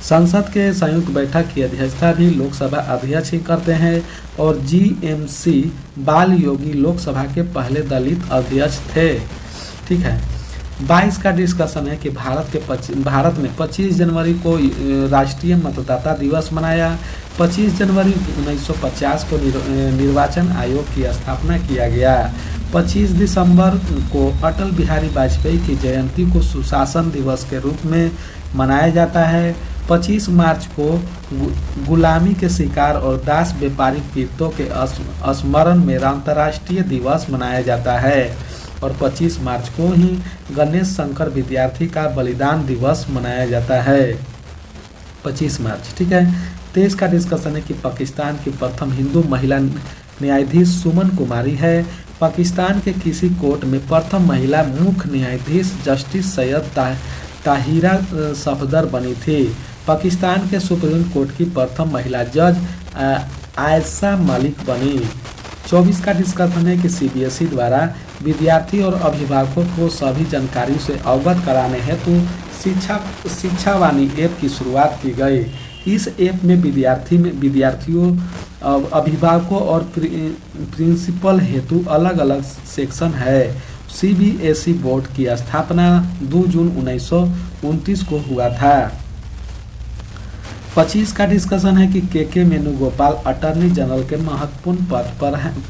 संसद के संयुक्त बैठक की अध्यक्षता भी लोकसभा अध्यक्ष ही करते हैं और GMC बाल योगी लोकसभा के पहले दलित अध्यक्ष थे। ठीक है। 22 का डिस्कशन है कि भारत में 25 जनवरी को राष्ट्रीय मतदाता दिवस मनाया। 25 जनवरी 1950 को निर्वाचन आयोग की स्थापना किया गया। 25 दिसंबर को अटल बिहारी वाजपेयी की जयंती को सुशासन दिवस के रूप में मनाया जाता है। 25 मार्च को गुलामी के शिकार और दास व्यापारी पीड़ितों के स्मरण में अंतर्राष्ट्रीय दिवस मनाया जाता है और 25 मार्च को ही गणेश शंकर विद्यार्थी का बलिदान दिवस मनाया जाता है। 25 मार्च। ठीक है। 23 का डिस्कशन है कि पाकिस्तान की प्रथम हिंदू महिला न्यायाधीश सुमन कुमारी है। पाकिस्तान के किसी कोर्ट में प्रथम महिला मुख्य न्यायाधीश जस्टिस सैयद ताहिरा सफदर बनी थी। पाकिस्तान के सुप्रीम कोर्ट की प्रथम महिला जज आयशा मलिक बनी। 24 का डिस्कशन है कि CBSE द्वारा विद्यार्थी और अभिभावकों को सभी जानकारियों से अवगत कराने हेतु शिक्षावाणी ऐप की शुरुआत की गई। इस ऐप में विद्यार्थियों अभिभावकों और प्रिंसिपल हेतु अलग अलग सेक्शन है। CBSE बोर्ड की स्थापना 2 जून 1929 को हुआ था। 25 का डिस्कशन है कि के वेणुगोपाल अटॉर्नी जनरल के महत्वपूर्ण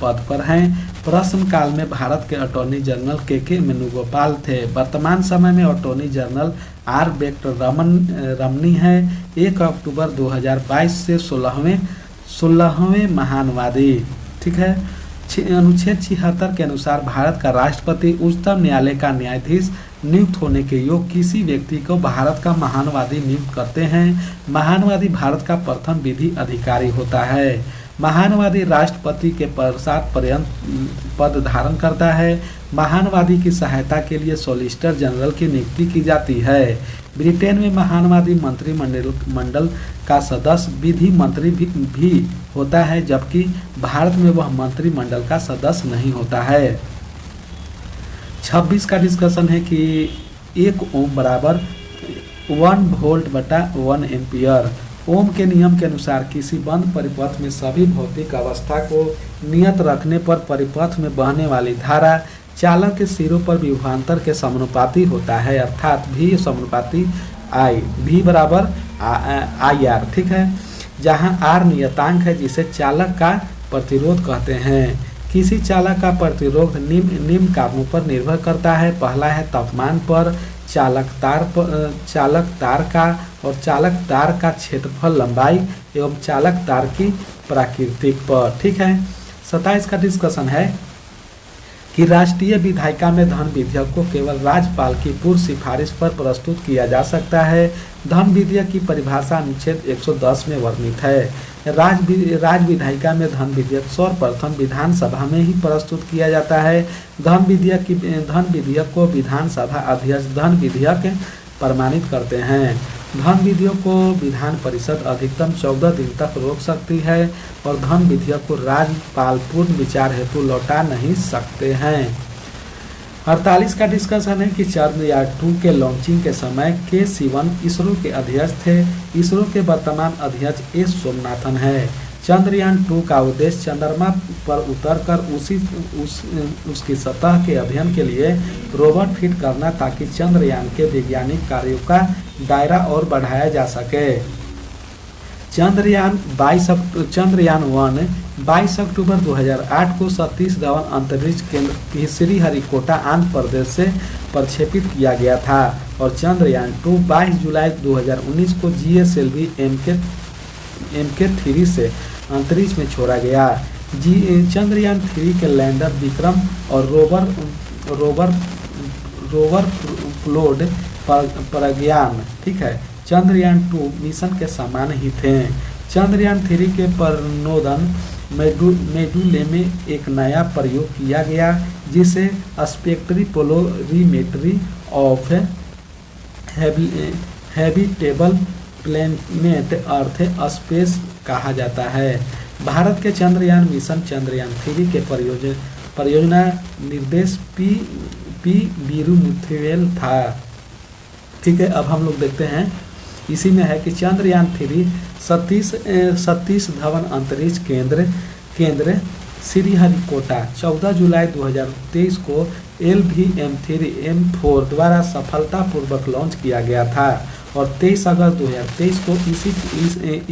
पद पर हैं। प्रश्न काल में भारत के अटॉर्नी जनरल के वेणुगोपाल थे। वर्तमान समय में अटॉर्नी जनरल R. वेंकट रमनी है। 1 अक्टूबर 2022 से 16वें महानवादी। ठीक है। अनुच्छेद 76 के अनुसार भारत का राष्ट्रपति उच्चतम न्यायालय का न्यायाधीश नियुक्त होने के योग्य किसी व्यक्ति को भारत का महानवादी नियुक्त करते हैं। महानवादी भारत का प्रथम विधि अधिकारी होता है। महानवादी राष्ट्रपति के पश्चात पर्यंत पद धारण करता है। महानवादी की सहायता के लिए सॉलिसिटर जनरल की नियुक्ति की जाती है। ब्रिटेन में महानवादी मंत्रिमंडल का सदस्य विधि मंत्री भी होता है, जबकि भारत में वह मंत्रिमंडल का सदस्य नहीं होता है। 26 का डिस्कशन है कि 1 ओम बराबर 1 वोल्ट बटा 1 एम्पियर। ओम के नियम के अनुसार किसी बंद परिपथ में सभी भौतिक अवस्था को नियत रखने पर परिपथ में बहने वाली धारा चालक के सिरों पर विभवांतर के समानुपाती होता है, अर्थात V समानुपाती I, V बराबर IR। ठीक है। जहां R नियतांक है जिसे चालक का प्रतिरोध कहते हैं। किसी चालक का प्रतिरोध निम्न कारणों पर निर्भर करता है। पहला है तापमान पर, चालक तार का और चालक तार का क्षेत्रफल, लंबाई एवं चालक तार की प्रकृति पर। ठीक है। 27 का डिस्कशन है कि राष्ट्रीय विधायिका में धन विधेयक को केवल राज्यपाल की पूर्व सिफारिश पर प्रस्तुत किया जा सकता है। धन विधेयक की परिभाषा अनुच्छेद 110 में वर्णित है। राज्य विधायिका में धन विधेयक सर्वप्रथम विधानसभा में ही प्रस्तुत किया जाता है। धन विधेयक को विधानसभा अध्यक्ष धन विधेयक प्रमाणित करते हैं। धन विधेयक को विधान परिषद अधिकतम 14 दिन तक रोक सकती है और धन विधेयक को राज्यपाल पूर्ण विचार हेतु लौटा नहीं सकते हैं। 48 का डिस्कशन है कि चंद्रयान 2 के लॉन्चिंग के समय के सिवन इसरो के अध्यक्ष थे। इसरो के वर्तमान अध्यक्ष एस सोमनाथन है। चंद्रयान 2 का उद्देश्य चंद्रमा पर उतरकर उसकी सतह के अध्ययन के लिए रोबोट फिट करना, ताकि चंद्रयान के वैज्ञानिक कार्यों का दायरा और बढ़ाया जा सके। चंद्रयान 1 22 अक्टूबर 2008 को सतीश धवन अंतरिक्ष केंद्र श्रीहरिकोटा आंध्र प्रदेश से प्रक्षेपित किया गया था और चंद्रयान 2 22 जुलाई 2019 को GSLV MK3 से अंतरिक्ष में छोड़ा गया। चंद्रयान 3 के लैंडर विक्रम और रोवर प्लोड प्रज्ञान, ठीक है, चंद्रयान 2 मिशन के समान ही थे। चंद्रयान 3 के प्रणोदन मेडुले में एक नया प्रयोग किया गया, जिसे spectropolarimetry of habitable planet Earth space कहा जाता है। भारत के चंद्रयान मिशन चंद्रयान 3 के परियोजना निर्देश पी वीरुमुथुवेल था। ठीक है। अब हम लोग देखते हैं, इसी में है कि चंद्रयान 3 सतीश धवन अंतरिक्ष केंद्र श्रीहरिकोटा 14 जुलाई 2023 को LVM-3M4 द्वारा सफलतापूर्वक लॉन्च किया गया था और 23 अगस्त 2023 को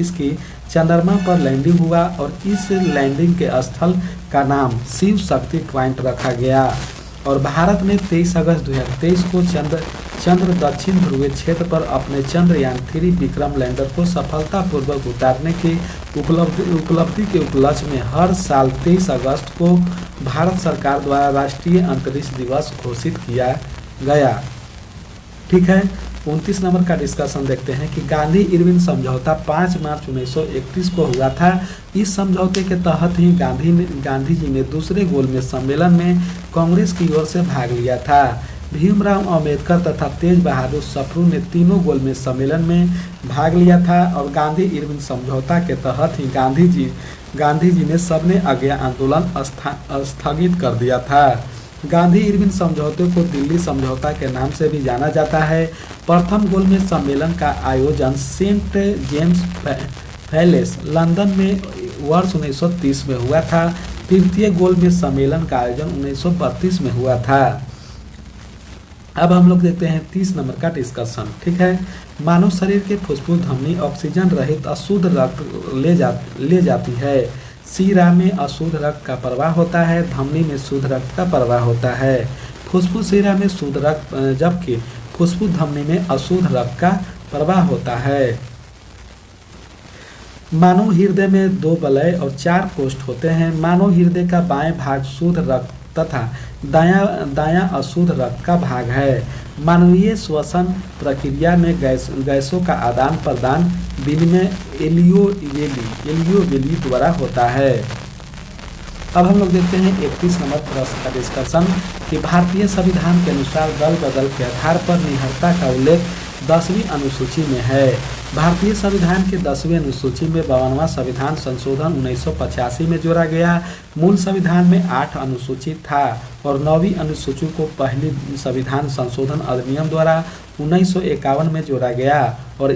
इसकी चंद्रमा पर लैंडिंग हुआ और इस लैंडिंग के स्थल का नाम शिव शक्ति पॉइंट रखा गया। और भारत ने 23 अगस्त 2023 को चंद्र दक्षिण ध्रुवीय क्षेत्र पर अपने चंद्रयान 3 विक्रम लैंडर को सफलतापूर्वक उतारने की उपलब्धि के उपलक्ष्य में हर साल 23 अगस्त को भारत सरकार द्वारा राष्ट्रीय अंतरिक्ष दिवस घोषित किया गया। ठीक है। 29 नंबर का डिस्कशन देखते हैं कि गांधी इरविन समझौता 5 मार्च 1931 को हुआ था। इस समझौते के तहत ही गांधी जी ने दूसरे गोलमेज सम्मेलन में कांग्रेस की ओर से भाग लिया था। भीमराव अंबेडकर तथा तेज बहादुर सप्रू ने तीनों गोलमेज सम्मेलन में भाग लिया था और गांधी इरविन समझौता के तहत ही गांधी जी ने सबने आज्ञा आंदोलन स्थगित कर दिया था। गांधी इरविन समझौते को दिल्ली समझौता के नाम से भी जाना जाता है। प्रथम गोलमेज सम्मेलन का आयोजन सेंट जेम्स पैलेस लंदन में वर्ष 1930 में हुआ था। तृतीय गोलमेज सम्मेलन का आयोजन 1932 में हुआ था। अब हम लोग देखते हैं 30 नंबर का डिस्कशन। ठीक है। मानव शरीर के फुसफुस धमनी ऑक्सीजन रहित अशुद्ध रक्त ले जाती है। सीरा में अशुद्ध रक्त का प्रवाह होता है, धमनी में शुद्ध रक्त का प्रवाह होता है। फुसफुस सीरा में शुद्ध रक्त जबकि फुसफुस धमनी में अशुद्ध रक्त का प्रवाह होता है। मानव हृदय में 2 वलय और 4 कोष्ठ होते हैं। मानव हृदय का बाएं भाग शुद्ध रक्त तथा दायां अशुद्ध रक्त का भाग है। मानवीय श्वसन प्रक्रिया में गैसों का आदान प्रदान विनिमय एलियोवेली द्वारा होता है। अब हम लोग देखते हैं 31 नंबर प्रश्न का डिस्कशन कि भारतीय संविधान के अनुसार दल बदल के आधार पर निहत्था का उल्लेख 10वीं अनुसूची में है। भारतीय संविधान के 10वीं अनुसूची में 52वां संविधान संशोधन 1985 में जोड़ा गया। मूल संविधान में 8 अनुसूची था और 9वीं अनुसूची को पहली संविधान संशोधन अधिनियम द्वारा 1951 में जोड़ा गया और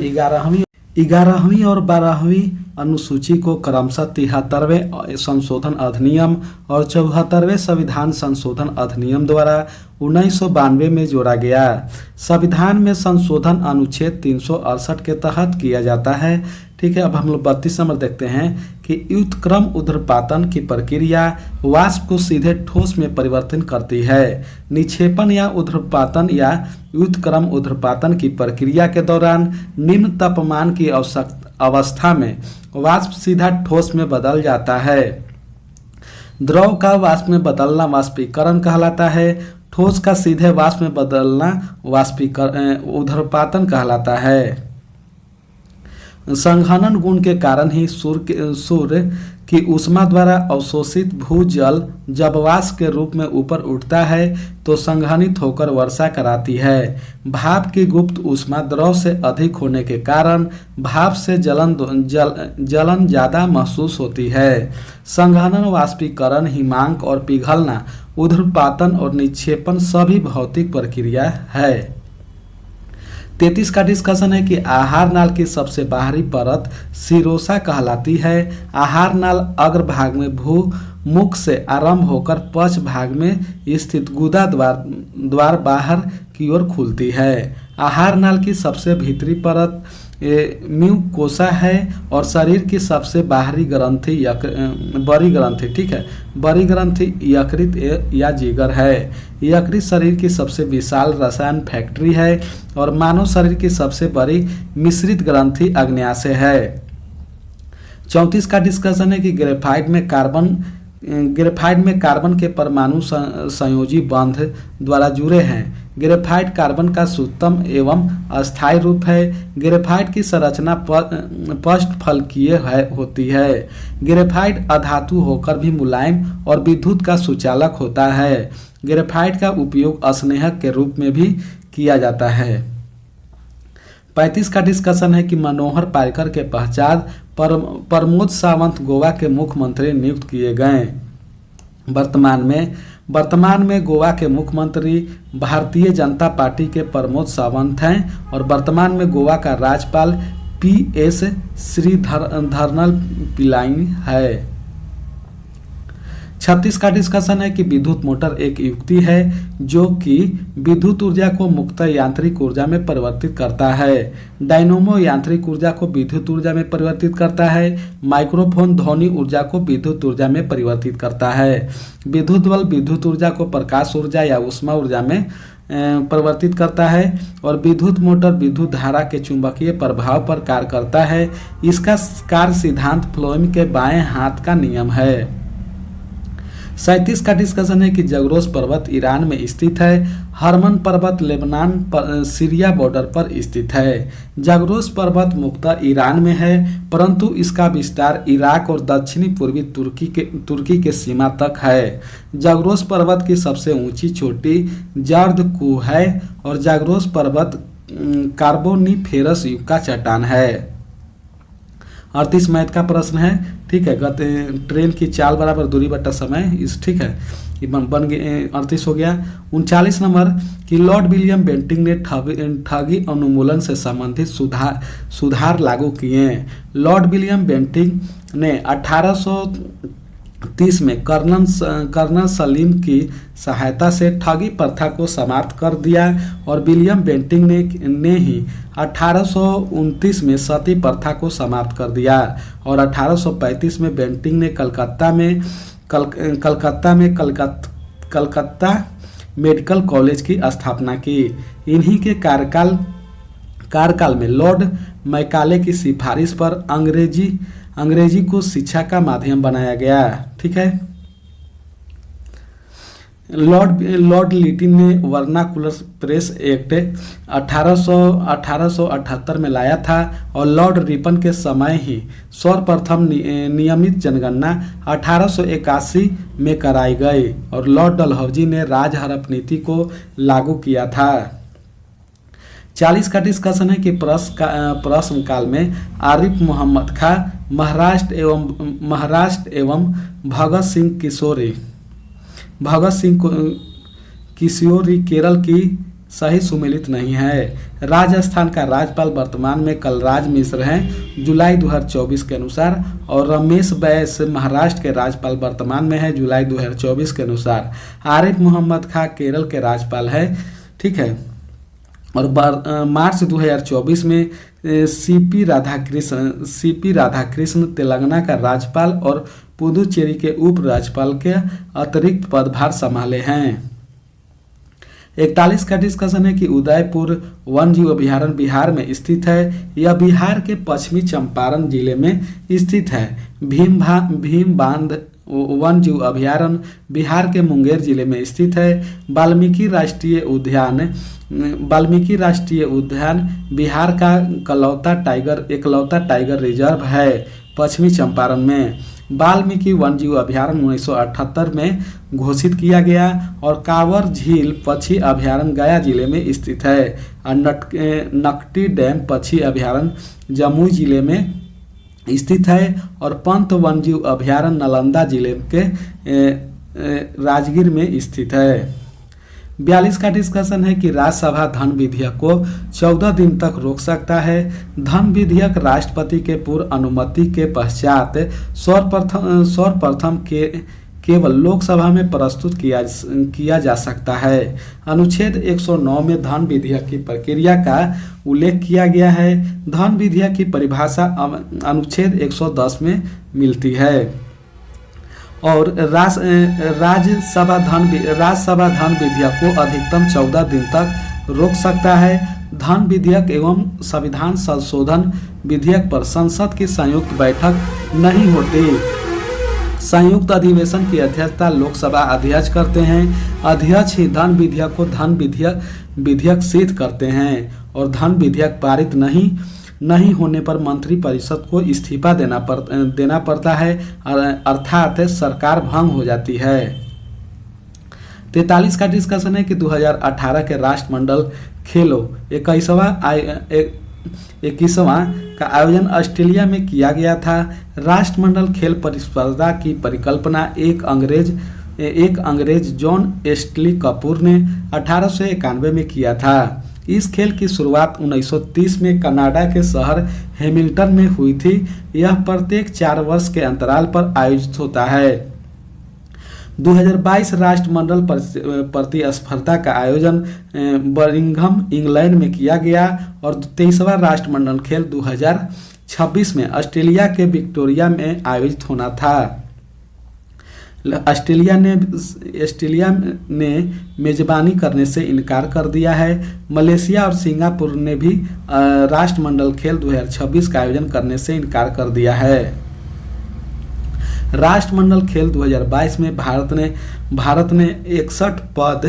11वीं और 12वीं अनुसूची को क्रमशः 73वें संशोधन अधिनियम और 74वें संविधान संशोधन अधिनियम द्वारा 1992 में जोड़ा गया। संविधान में संशोधन अनुच्छेद 368 के तहत किया जाता है। ठीक है, अब हम लोग 32 नंबर देखते हैं कि व्युत्क्रम ऊर्ध्वपातन की प्रक्रिया वाष्प को सीधे ठोस में परिवर्तन करती है। निक्षेपण या ऊर्ध्वपातन या व्युत्क्रम ऊर्ध्वपातन की प्रक्रिया के दौरान निम्न तापमान की अवस्था में वाष्प सीधा ठोस में बदल जाता है। द्रव का वाष्प में बदलना वाष्पीकरण कहलाता है। ठोस का सीधे वाष्प में बदलना ऊर्ध्वपातन कहलाता है। संघनन गुण के कारण ही सूर्य की ऊष्मा द्वारा अवशोषित भूजल जब वाष्प के रूप में ऊपर उठता है तो संघनित होकर वर्षा कराती है। भाप की गुप्त ऊष्मा द्रव से अधिक होने के कारण भाप से जलन ज़्यादा महसूस होती है। संघनन, वाष्पीकरण, हिमांक और पिघलना, ऊर्ध्वपातन और निक्षेपण सभी भौतिक प्रक्रिया है। 33 का डिस्कशन है कि आहार नाल की सबसे बाहरी परत सिरोसा कहलाती है। आहार नाल अग्रभाग में मुख से आरंभ होकर पक्ष भाग में स्थित गुदा द्वार बाहर की ओर खुलती है। आहार नाल की सबसे भीतरी परत म्यूकोसा है और शरीर की सबसे बाहरी ग्रंथि बड़ी ग्रंथि, ठीक है, बड़ी ग्रंथि यकृत या जिगर है। यकृत शरीर की सबसे विशाल रसायन फैक्ट्री है और मानव शरीर की सबसे बड़ी मिश्रित ग्रंथि अग्न्याशय है। 34 का डिस्कशन है कि ग्रेफाइट में कार्बन के परमाणु संयोजी बंध द्वारा जुड़े हैं। ग्रेफाइट कार्बन का शुद्धतम एवं अस्थायी रूप है। ग्रेफाइट की संरचना पष्ठफलकीय होती है। ग्रेफाइट अधातु होकर भी मुलायम और विद्युत का सुचालक होता है। ग्रेफाइट का उपयोग अस्नेहक के रूप में भी किया जाता है। 35 का डिस्कशन है कि मनोहर पारिकर के पश्चात प्रमोद सावंत गोवा के मुख्यमंत्री नियुक्त किए गए। वर्तमान में गोवा के मुख्यमंत्री भारतीय जनता पार्टी के प्रमोद सावंत हैं और वर्तमान में गोवा का राज्यपाल PS श्रीधरनल पिल्लाई है। 36 का डिस्कशन है कि विद्युत मोटर एक युक्ति है जो कि विद्युत ऊर्जा को मुख्यतः यांत्रिक ऊर्जा में परिवर्तित करता है। डायनोमो यांत्रिक ऊर्जा को विद्युत ऊर्जा में परिवर्तित करता है। माइक्रोफोन ध्वनि ऊर्जा को विद्युत ऊर्जा में परिवर्तित करता है। विद्युत बल्ब विद्युत ऊर्जा को प्रकाश ऊर्जा या ऊष्मा ऊर्जा में परिवर्तित करता है और विद्युत मोटर विद्युत धारा के चुंबकीय प्रभाव पर कार्य करता है। इसका कार्य सिद्धांत फ्लोएम के बाएं हाथ का नियम है। 37 का डिस्कशन है कि जगरोस पर्वत ईरान में स्थित है। हरमन पर्वत लेबनान सीरिया बॉर्डर पर स्थित है। जगरोस पर्वत मुख्यतः ईरान में है परंतु इसका विस्तार इराक और दक्षिणी पूर्वी तुर्की के सीमा तक है। जगरोस पर्वत की सबसे ऊंची चोटी जर्द कुह है और जगरोस पर्वत कार्बोनिफेरस युग का चट्टान है। 38 मैथ का प्रश्न है, ठीक है, ट्रेन की चाल बराबर दूरी बटा समय इस, ठीक है, ये बन गए 38 हो गया। 39 नंबर कि लॉर्ड विलियम बेंटिंक ने ठगी उन्मूलन से संबंधित सुधार लागू किए। लॉर्ड विलियम बेंटिंक ने 1830 में कर्नल सलीम की सहायता से ठगी प्रथा को समाप्त कर दिया और विलियम बेंटिंक ने ही 1829 में सती प्रथा को समाप्त कर दिया और 1835 में बेंटिंक ने कलकत्ता मेडिकल कॉलेज की स्थापना की। इन्हीं के कार्यकाल में लॉर्ड मैकाले की सिफारिश पर अंग्रेजी को शिक्षा का माध्यम बनाया गया। ठीक है। लॉर्ड लिटिन ने वर्नाकुलर प्रेस एक्ट 1878 में लाया था और लॉर्ड रिपन के समय ही सर्वप्रथम नियमित जनगणना 1881 में कराई गई और लॉर्ड डलहौजी ने राज हड़प नीति को लागू किया था। 40 का डिस्कशन है कि प्रश्न काल में आरिफ मोहम्मद खां महाराष्ट्र एवं भगत सिंह किशोरी केरल की सही सुमेलित नहीं है। राजस्थान का राज्यपाल वर्तमान में कलराज मिश्र हैं जुलाई 2024 के अनुसार और रमेश बैस महाराष्ट्र के राज्यपाल वर्तमान में है जुलाई 2024 के अनुसार। आरिफ मोहम्मद खां केरल के राज्यपाल है। ठीक है। और मार्च 2024 में सीपी राधाकृष्ण तेलंगाना का राज्यपाल और पुदुचेरी के उप राज्यपाल के अतिरिक्त पदभार संभाले हैं। 41 का डिस्कशन है कि उदयपुर वन्यजीव अभयारण्य बिहार में स्थित है। यह बिहार के पश्चिमी चंपारण जिले में स्थित है। भीम बांध वन्यजीव अभयारण्य बिहार के मुंगेर जिले में स्थित है। वाल्मीकि राष्ट्रीय उद्यान बिहार का एकलौता टाइगर रिजर्व है पश्चिमी चंपारण में। वाल्मीकि वन्यजीव अभयारण्य 1978 में घोषित किया गया और कांवर झील पक्षी अभयारण्य गया जिले में स्थित है और नकटी डैम पक्षी अभयारण्य जमुई जिले में स्थित है और पंत वन्यजीव अभयारण्य नालंदा जिले के राजगीर में स्थित है। 42 का डिस्कशन है कि राज्यसभा धन विधेयक को 14 दिन तक रोक सकता है। धन विधेयक राष्ट्रपति के पूर्व अनुमति के पश्चात सर्वप्रथम केवल लोकसभा में प्रस्तुत किया जा सकता है। अनुच्छेद 109 में धन विधेयक की प्रक्रिया का उल्लेख किया गया है। धन विधेयक की परिभाषा अनुच्छेद 110 में मिलती है और राज्यसभा धन विधेयक को अधिकतम 14 दिन तक रोक सकता है। धन विधेयक एवं संविधान संशोधन विधेयक पर संसद की संयुक्त बैठक नहीं होती। संयुक्त अधिवेशन की अध्यक्षता लोकसभा अध्यक्ष करते हैं। अध्यक्ष ही धन विधेयक को विधेयक सिद्ध करते हैं और धन विधेयक पारित नहीं होने पर मंत्रिपरिषद को इस्तीफा देना पड़ता है अर्थात सरकार भंग हो जाती है। 43 का डिस्कशन है कि 2018 के राष्ट्रमंडल खेलों 21वां का आयोजन ऑस्ट्रेलिया में किया गया था। राष्ट्रमंडल खेल प्रतिस्पर्धा की परिकल्पना एक अंग्रेज जॉन एस्टली कपूर ने 1891 में किया था। इस खेल की शुरुआत 1930 में कनाडा के शहर हैमिल्टन में हुई थी। यह प्रत्येक 4 वर्ष के अंतराल पर आयोजित होता है। 2022 राष्ट्रमंडल प्रतिस्पर्धा का आयोजन बर्मिंघम इंग्लैंड में किया गया और 23वां राष्ट्रमंडल खेल 2026 में ऑस्ट्रेलिया के विक्टोरिया में आयोजित होना था। ऑस्ट्रेलिया ने मेजबानी करने से इनकार कर दिया है। मलेशिया और सिंगापुर ने भी राष्ट्रमंडल खेल 2026 का आयोजन करने से इनकार कर दिया है। राष्ट्रमंडल खेल 2022 में भारत ने 61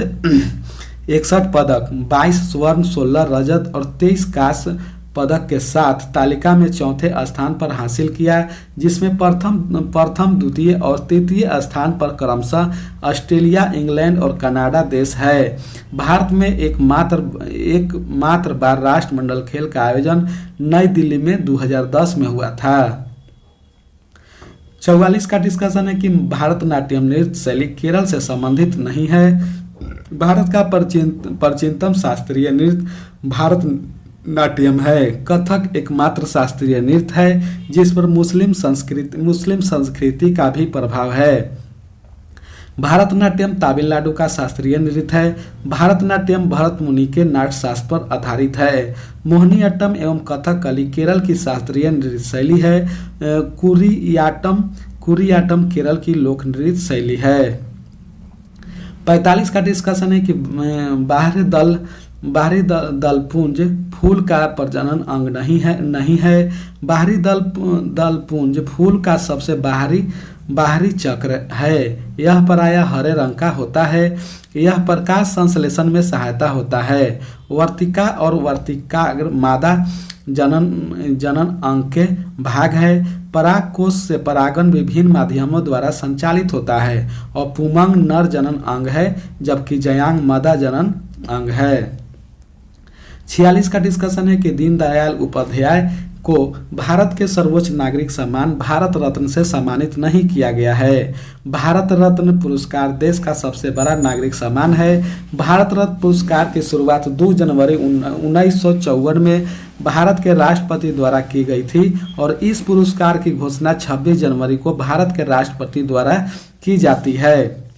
पदक 22 स्वर्ण 16 रजत और 23 कांस्य पदक के साथ तालिका में चौथे स्थान पर हासिल किया, जिसमें प्रथम द्वितीय और तृतीय स्थान पर क्रमशः ऑस्ट्रेलिया, इंग्लैंड और कनाडा देश है। भारत में एकमात्र बार राष्ट्रमंडल खेल का आयोजन नई दिल्ली में 2010 में हुआ था। 44 का डिस्कशन है कि भारतनाट्यम नृत्य शैली केरल से संबंधित नहीं है। भारत का प्राचीनतम शास्त्रीय नृत्य भारतनाट्यम है। कथक एकमात्र शास्त्रीय नृत्य है जिस पर मुस्लिम संस्कृति का भी प्रभाव है। भारतनाट्यम तमिलनाडु का शास्त्रीय नृत्य है। भारतनाट्यम भरत मुनि के नाट्य शास्त्र पर आधारित है। मोहिनीअट्टम एवं कथकली केरल की शास्त्रीय नृत्य शैली है। कुरियाट्टम केरल की लोक नृत्य शैली है। 45 का डिस्कशन है कि दलपुंज फूल का प्रजनन अंग नहीं है। बाहरी दलपुंज फूल का सबसे बाहरी चक्र है। यह प्रायः हरे रंग का होता है। यह प्रकाश संश्लेषण में सहायता होता है। वर्तिका और वर्तिकाग्र मादा जनन अंग के भाग है। पराग कोश से परागन विभिन्न माध्यमों द्वारा संचालित होता है और पुमंग नर जनन अंग है, जबकि जयांग मादा जनन अंग है। 46 का डिस्कशन है कि दीनदयाल उपाध्याय को भारत के सर्वोच्च नागरिक सम्मान भारत रत्न से सम्मानित नहीं किया गया है। भारत रत्न पुरस्कार देश का सबसे बड़ा नागरिक सम्मान है। भारत रत्न पुरस्कार की शुरुआत 2 जनवरी 1954 में भारत के राष्ट्रपति द्वारा की गई थी और इस पुरस्कार की घोषणा 26 जनवरी को भारत के राष्ट्रपति द्वारा की जाती है।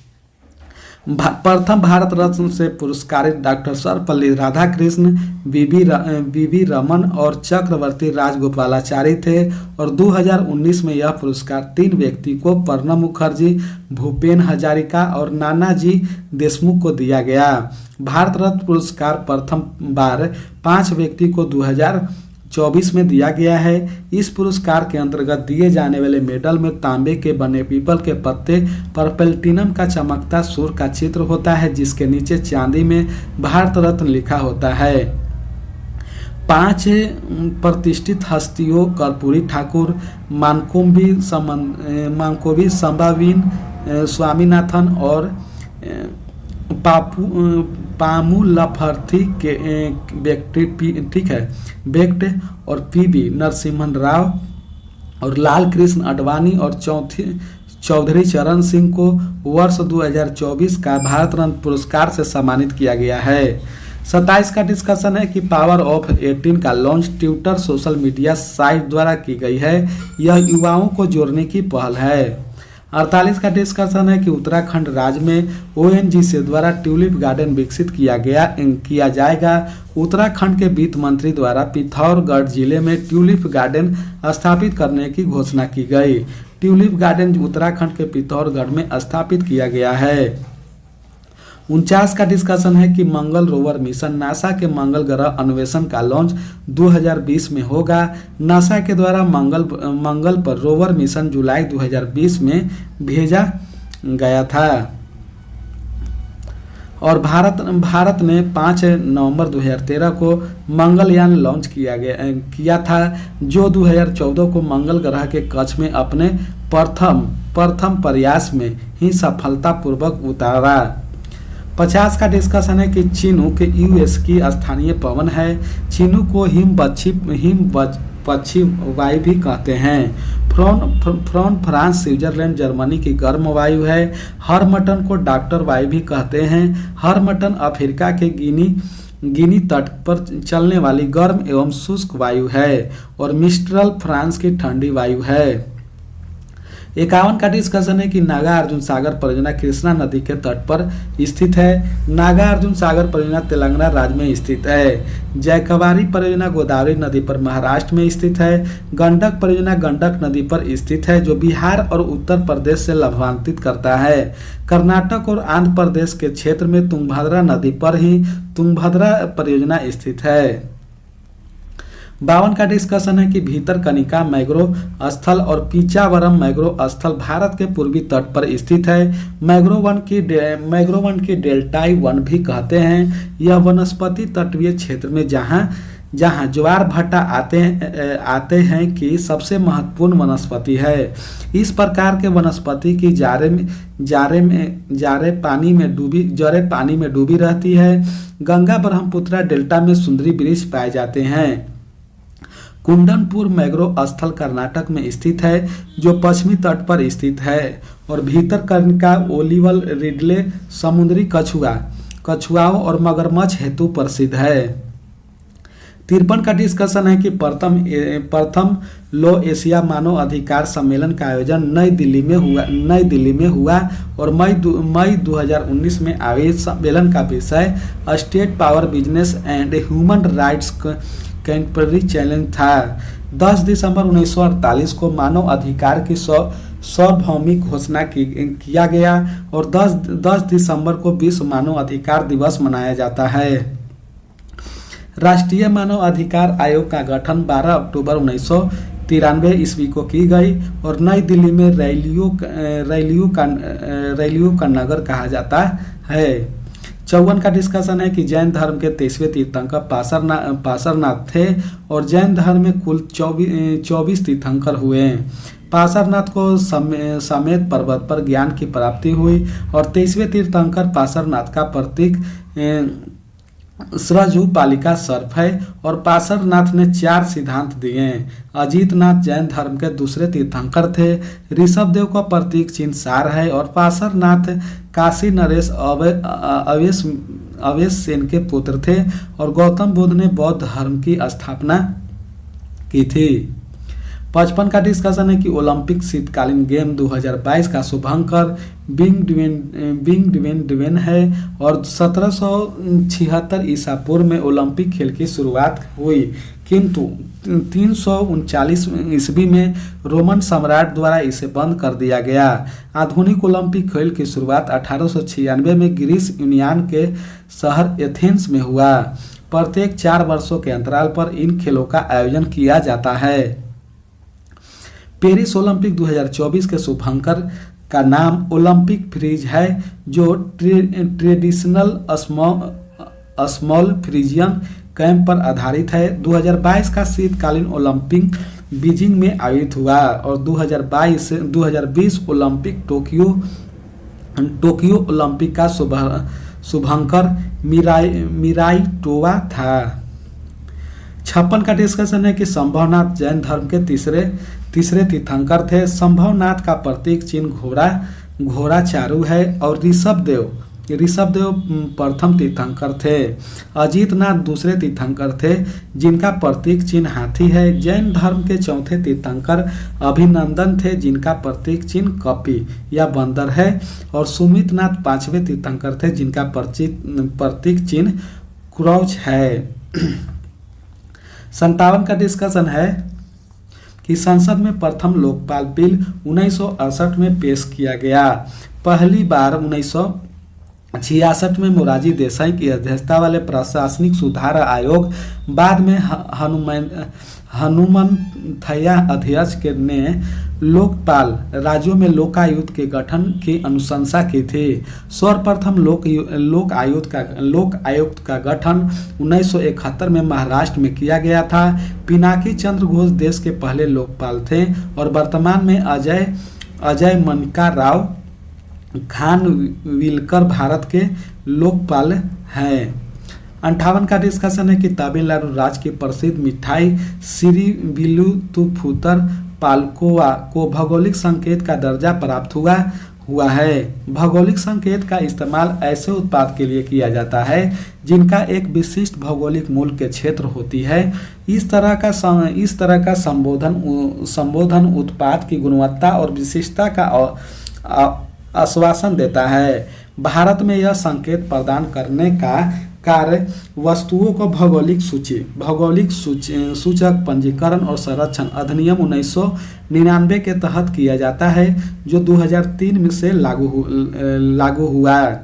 प्रथम भारत रत्न से पुरस्कारित डॉक्टर सर्वपल्ली राधाकृष्ण, बीवी रमन और चक्रवर्ती राजगोपालाचारी थे और 2019 में यह पुरस्कार 3 व्यक्ति को प्रणब मुखर्जी, भूपेन हजारिका और नानाजी देशमुख को दिया गया। भारत रत्न पुरस्कार प्रथम बार 5 व्यक्ति को 2024 में दिया गया है। इस पुरस्कार के अंतर्गत दिए जाने वाले मेडल में तांबे के बने पीपल के पत्ते पर प्लेटिनम का चमकता सूर्य का चित्र होता है, जिसके नीचे चांदी में भारत रत्न लिखा होता है। 5 प्रतिष्ठित हस्तियों कर्पूरी ठाकुर, मानकोवी संभाविन, स्वामीनाथन और पामुलफर्थी के व्यक्ति ठीक है व्यक्ति और पीबी नरसिम्हन राव और लाल कृष्ण अडवाणी और चौधरी चरण सिंह को वर्ष 2024 का भारत रत्न पुरस्कार से सम्मानित किया गया है। 27 का डिस्कशन है कि पावर ऑफ 18 का launch Twitter social media site द्वारा की गई है। यह युवाओं को जोड़ने की पहल है। 48 का डिस्कशन है कि उत्तराखंड राज्य में ONGC द्वारा ट्यूलिप गार्डन विकसित किया जाएगा। उत्तराखंड के वित्त मंत्री द्वारा पिथौरागढ़ जिले में ट्यूलिप गार्डन स्थापित करने की घोषणा की गई। ट्यूलिप गार्डन उत्तराखंड के पिथौरागढ़ में स्थापित किया गया है। 49 का डिस्कशन है कि मंगल रोवर मिशन नासा के मंगल ग्रह अन्वेषण का लॉन्च 2020 में होगा। नासा के द्वारा मंगल पर रोवर मिशन जुलाई 2020 में भेजा गया था और भारत ने 5 नवंबर 2013 को मंगलयान लॉन्च किया था, जो 2014 को मंगल ग्रह के कक्ष में अपने प्रथम प्रयास में ही सफलतापूर्वक उतारा। 50 का डिस्कशन है कि चिनूक यूएस की स्थानीय पवन है। चिनूक को हिम पश्चिम वायु भी कहते हैं। फ्रांस स्विट्जरलैंड जर्मनी की गर्म वायु है। हरमटन को डॉक्टर वायु भी कहते हैं। हरमटन अफ्रीका के गिनी तट पर चलने वाली गर्म एवं शुष्क वायु है और मिस्ट्रल फ्रांस की ठंडी वायु है। 51 का डिस्कशन है कि नागा अर्जुन सागर परियोजना कृष्णा नदी के तट पर स्थित है। नागा अर्जुन सागर परियोजना तेलंगाना राज्य में स्थित है। जयकवारी परियोजना गोदावरी नदी पर महाराष्ट्र में स्थित है। गंडक परियोजना गंडक नदी पर स्थित है, जो बिहार और उत्तर प्रदेश से लाभान्वित करता है। कर्नाटक और आंध्र प्रदेश के क्षेत्र में तुंगभद्रा नदी पर ही तुंगभद्रा परियोजना स्थित है। 52 का डिस्कशन है कि भीतरकनिका मैंग्रोव स्थल और पीचावरम मैंग्रोव स्थल भारत के पूर्वी तट पर स्थित है। मैंग्रोवन की डेल्टाई वन भी कहते हैं। यह वनस्पति तटीय क्षेत्र में जहां ज्वार भाटा आते हैं कि सबसे महत्वपूर्ण वनस्पति है। इस प्रकार के वनस्पति की जड़ें पानी में डूबी रहती है। गंगा ब्रह्मपुत्रा डेल्टा में सुंदरी वृक्ष पाए जाते हैं। कुंडनपुर मैंग्रोव स्थल कर्नाटक में स्थित है, जो पश्चिमी तट पर स्थित है और भीतरकनिका ओलिवल रिडले समुद्री कछुआओं और मगरमच्छ हेतु प्रसिद्ध है। 53 का डिस्कशन है कि प्रथम लो एशिया मानव अधिकार सम्मेलन का आयोजन नई दिल्ली में हुआ और मई 2019 में आयोजित सम्मेलन का विषय state power business and human rights contemporary challenge था। 10 दिसंबर 1948 को मानव अधिकार की सार्वभौमिक घोषणा किया गया और 10 दिसंबर को विश्व मानव अधिकार दिवस मनाया जाता है। राष्ट्रीय मानव अधिकार आयोग का गठन 12 अक्टूबर 1993 ईस्वी को की गई और नई दिल्ली में रैलियों का नगर कहा जाता है। 54 का डिस्कशन है कि जैन धर्म के 23वें तीर्थंकर पार्श्वनाथ थे और जैन धर्म में कुल 24 तीर्थंकर हुए। पार्श्वनाथ को समेत पर्वत पर ज्ञान की प्राप्ति हुई और 23वें तीर्थंकर पार्श्वनाथ का प्रतीक सरजू पालिका सर्प है और पार्श्वनाथ ने 4 सिद्धांत दिए। अजीतनाथ जैन धर्म के दूसरे तीर्थंकर थे। ऋषभदेव का प्रतीक चिन्ह सार है और पार्श्वनाथ काशी नरेश अवेश सेन के पुत्र थे और गौतम बुद्ध ने बौद्ध धर्म की स्थापना की थी। 55 का डिस्कशन है कि ओलंपिक शीतकालीन गेम 2022 का शुभांकर बिंग डिवेन है और 1776 ईसा पूर्व में ओलंपिक खेल की शुरुआत हुई, किंतु 339 ईस्वी में रोमन सम्राट द्वारा इसे बंद कर दिया गया। आधुनिक ओलंपिक खेल की शुरुआत 1896 में ग्रीस यूनियन के शहर एथेंस में हुआ। प्रत्येक 4 वर्षों के अंतराल पर इन खेलों का आयोजन किया जाता है। पेरिस ओलंपिक 2024 के शुभांकर का नाम ओलंपिक फ्रीज है, जो ट्रेडिशनल स्मॉल फ्रीजियन कैंप पर आधारित है। 2022 का शीतकालीन ओलंपिक बीजिंग में आयोजित हुआ और 2020 ओलंपिक टोक्यो ओलंपिक का शुभांकर मिराइटोवा था। 56 का डिस्कशन है कि संभवनाथ जैन धर्म के तीसरे तीर्थंकर थे। संभवनाथ का प्रतीक चिन्ह घोड़ा चारू है और ऋषभदेव प्रथम तीर्थंकर थे। अजीतनाथ दूसरे तीर्थंकर थे जिनका प्रतीक चिन्ह हाथी है। जैन धर्म के चौथे तीर्थंकर अभिनंदन थे जिनका प्रतीक चिन्ह कपि या बंदर है और सुमितनाथ 5वें तीर्थंकर थे जिनका प्रतीक चिन्ह क्रोच है। 57 का डिस्कशन है कि संसद में प्रथम लोकपाल बिल 1968 में पेश किया गया। पहली बार 1966 में मोरारजी देसाई की अध्यक्षता वाले प्रशासनिक सुधार आयोग, बाद में हनुमंथैया अध्यक्ष ने लोकपाल राज्यों में लोकायुक्त के गठन की अनुशंसा की थी। सर्वप्रथम लोक आयुक्त का गठन 1971 में महाराष्ट्र में किया गया था। पिनाकी चंद्र घोष देश के पहले लोकपाल थे और वर्तमान में अजय मनिका राव खानविलकर भारत के लोकपाल हैं। 58 का डिस्कशन है कि तमिलनाडु राज्य की प्रसिद्ध मिठाई सिरिविल्लुपुत्तर पालकोवा को भौगोलिक संकेत का दर्जा प्राप्त हुआ है। भौगोलिक संकेत का इस्तेमाल ऐसे उत्पाद के लिए किया जाता है जिनका एक विशिष्ट भौगोलिक मूल्य के क्षेत्र होती है। इस तरह का संबोधन उत्पाद की गुणवत्ता और विशिष्टता का आश्वासन देता है। भारत में यह संकेत प्रदान करने का कार्य वस्तुओं को भौगोलिक सूचक पंजीकरण और संरक्षण अधिनियम 1999 के तहत किया जाता है, जो 2003 में से लागू हुआ।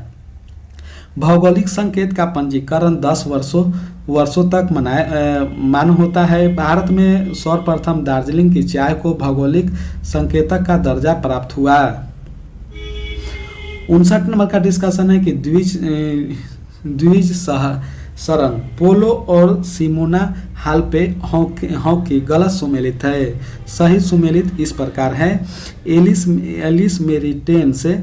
भौगोलिक संकेत का पंजीकरण 10 वर्षों तक मान्य होता है। भारत में सर्वप्रथम दार्जिलिंग की चाय को भौगोलिक संकेतक का दर्जा प्राप्त हुआ। 59 नंबर का डिस्कशन है कि द्विज शरण पोलो और सिमोना हालेप हॉकी गलत सुमेलित है। सही सुमेलित इस प्रकार है: एलिस मेरिटेन से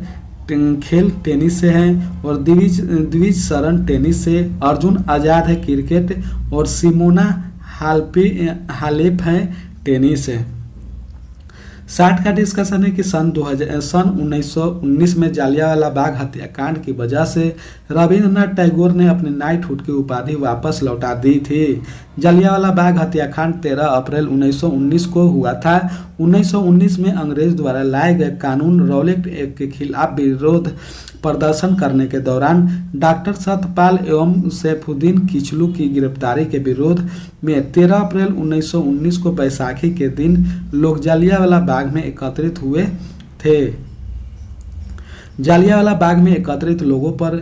खेल टेनिस से है और द्विज शरण टेनिस से। अर्जुन आजाद है क्रिकेट और सिमोना हालेप है टेनिस है। 60 का डिस्कशन है कि सन 1919 में जालियांवाला बाग हत्याकांड की वजह से रविंद्रनाथ टैगोर ने अपनी नाइटहुड की उपाधि वापस लौटा दी थी। जालियांवाला बाग हत्याकांड 13 अप्रैल 1919 को हुआ था। 1919 में अंग्रेज द्वारा लाए गए कानून रौलट एक्ट के खिलाफ विरोध प्रदर्शन करने के दौरान डॉक्टर सत्यपाल एवं सैफुद्दीन किचलू की गिरफ्तारी के विरोध में 13 अप्रैल 1919 को बैसाखी के दिन लोग जालियांवाला बाग में एकत्रित हुए थे। जालियांवाला बाग में एकत्रित लोगों पर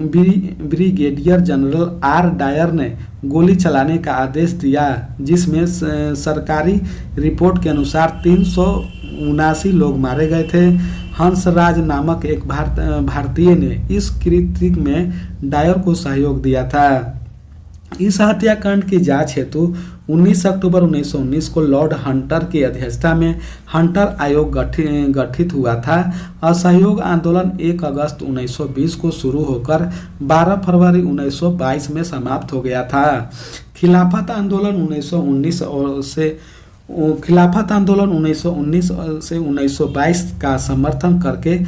ब्रिगेडियर जनरल आर डायर ने गोली चलाने का आदेश दिया, जिसमें सरकारी रिपोर्ट के अनुसार 379 लोग मारे गए थे। हंसराज नामक एक भारतीय ने इस कृत्य में डायर को सहयोग दिया था। इस हत्याकांड की जांच हेतु 19 अक्टूबर 1919 को लॉर्ड हंटर की अध्यक्षता में हंटर आयोग गठित हुआ था। असहयोग आंदोलन 1 अगस्त 1920 को शुरू होकर 12 फरवरी 1922 में समाप्त हो गया था। खिलाफत आंदोलन 1919 से 1922 का समर्थन करके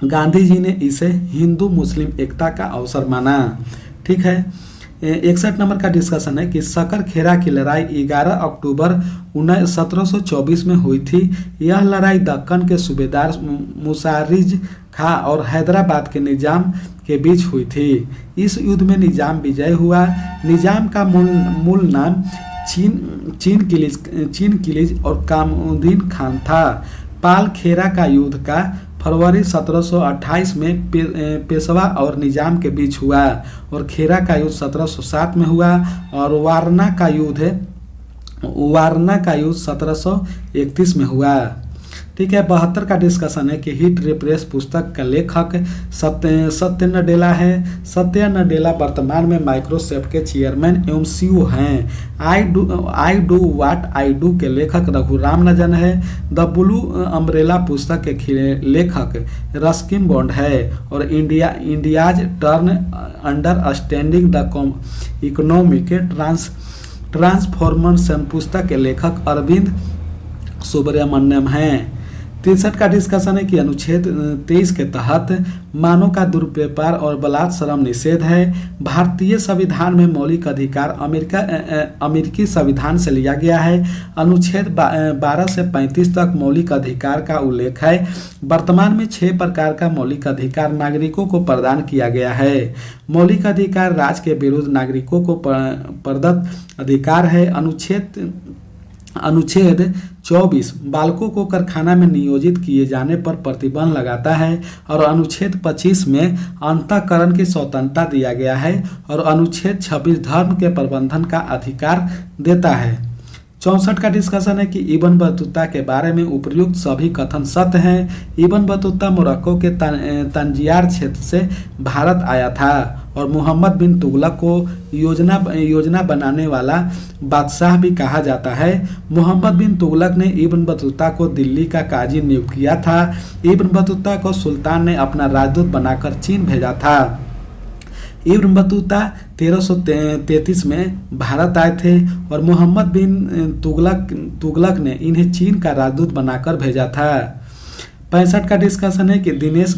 गांधी जी ने इसे हिंदू मुस्लिम एकता का अवसर माना। ठीक है। 61 नंबर का डिस्कशन है कि सकरखेरा की लड़ाई 11 अक्टूबर 1724 में हुई थी। यह लड़ाई दक्कन के सूबेदार मुसारिज खां और हैदराबाद के निजाम के बीच हुई थी। इस युद्ध में निजाम विजय हुआ। निजाम का मूल नाम चीन किलीज और कामुद्दीन खान था। पाल खेरा का युद्ध का फरवरी 1728 में पेशवा और निजाम के बीच हुआ और खेरा का युद्ध 1707 में हुआ और वारना का युद्ध 1731 में हुआ। ठीक है। 72 का डिस्कशन है कि हिट रिप्रेस पुस्तक का लेखक सत्य नडेला है। सत्य नडेला वर्तमान में माइक्रोसॉफ्ट के चेयरमैन एवं सीईओ हैं। I do what I do के लेखक रघुराम राजन है। द ब्लू अम्ब्रेला पुस्तक के लेखक रस्किन बॉन्ड है और India's turn under standing the economy के ट्रांसफॉर्मेशन पुस्तक के लेखक अरविंद सुब्रमण्यम हैं। 63 का डिस्कशन है कि अनुच्छेद 23 के तहत मानव का दुर्व्यापार और बलात्कार निषेध है। भारतीय संविधान में मौलिक अधिकार अमेरिकी संविधान से लिया गया है। अनुच्छेद 12 से 35 तक मौलिक अधिकार का उल्लेख है। वर्तमान में 6 प्रकार का मौलिक अधिकार नागरिकों को प्रदान किया गया है। मौलिक अधिकार राज्य के विरुद्ध नागरिकों को प्रदत्त अधिकार है। अनुच्छेद 24 बालकों को कारखाना में नियोजित किए जाने पर प्रतिबंध लगाता है और अनुच्छेद 25 में अंतःकरण की स्वतंत्रता दिया गया है और अनुच्छेद 26 धर्म के प्रबंधन का अधिकार देता है। 64 का डिस्कशन है कि इब्न बतूता के बारे में उपर्युक्त सभी कथन सत्य हैं। इब्न बतूता मोरक्को के तंजियार क्षेत्र से भारत आया था और मोहम्मद बिन तुगलक को योजना बनाने वाला बादशाह भी कहा जाता है। मोहम्मद बिन तुगलक ने इब्न बतूता को दिल्ली का काजी नियुक्त किया था। इब्न बतूता को सुल्तान ने अपना राजदूत बनाकर चीन भेजा था। इब्न बतूता 1333 में भारत आए थे और मोहम्मद बिन तुगलक ने इन्हें चीन का राजदूत बनाकर भेजा था। 65 का डिस्कशन है कि दिनेश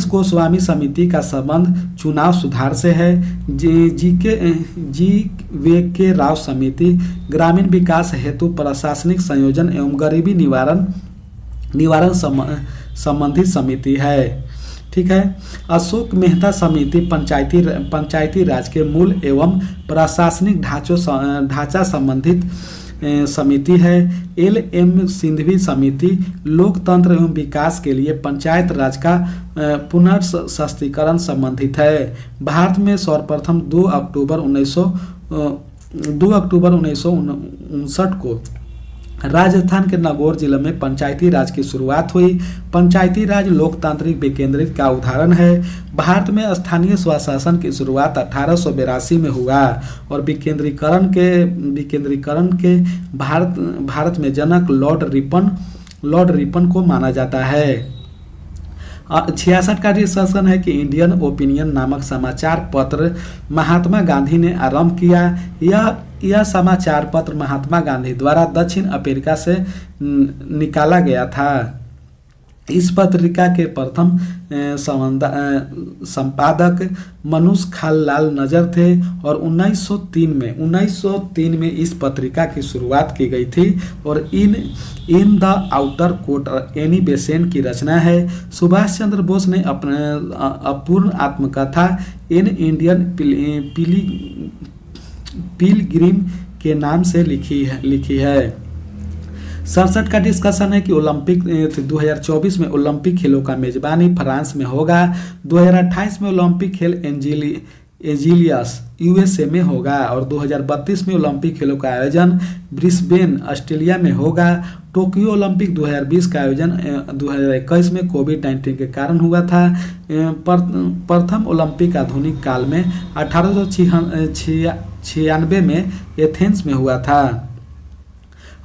गोस्वामी समिति का संबंध चुनाव सुधार से है। जी.वे.के. राव समिति ग्रामीण विकास हेतु प्रशासनिक संयोजन एवं गरीबी निवारण संबंधित समिति है। ठीक है। अशोक मेहता समिति पंचायती राज के मूल एवं प्रशासनिक ढांचा संबंधित समिति है। एल.एम. सिंघवी समिति लोकतंत्र एवं विकास के लिए पंचायत राज का पुनर्सशक्तिकरण संबंधित है। भारत में सर्वप्रथम 2 अक्टूबर 1959 को राजस्थान के नागौर जिले में पंचायती राज की शुरुआत हुई। पंचायती राज लोकतांत्रिक विकेंद्रित का उदाहरण है। भारत में स्थानीय स्वशासन की शुरुआत 1882 में हुआ और विकेंद्रीकरण के भारत में जनक लॉर्ड रिपन को माना जाता है। 66 का डिस्कशन है कि इंडियन ओपिनियन नामक समाचार पत्र महात्मा गांधी ने आरंभ किया। यह समाचार पत्र महात्मा गांधी द्वारा दक्षिण अफ्रीका से निकाला गया था। इस पत्रिका के प्रथम संपादक मनुष खाल नजर थे और 1903 में इस पत्रिका की शुरुआत की गई थी और in the outer court Annie Besant की रचना है। सुभाष चंद्र बोस ने अपने अपूर्ण आत्मकथा इन इंडियन पिलग्रिम के नाम से लिखी है। 67 का डिस्कशन है कि ओलंपिक 2024 में ओलंपिक खेलों का मेजबानी फ्रांस में होगा। 2028 में ओलंपिक खेल एंजिलियस यूएसए में होगा और 2032 में ओलंपिक खेलों का आयोजन ब्रिस्बेन ऑस्ट्रेलिया में होगा। टोक्यो ओलंपिक 2020 का आयोजन 2021 में कोविड-19 के कारण हुआ था। प्रथम ओलंपिक आधुनिक काल में 1896 में एथेंस में हुआ था।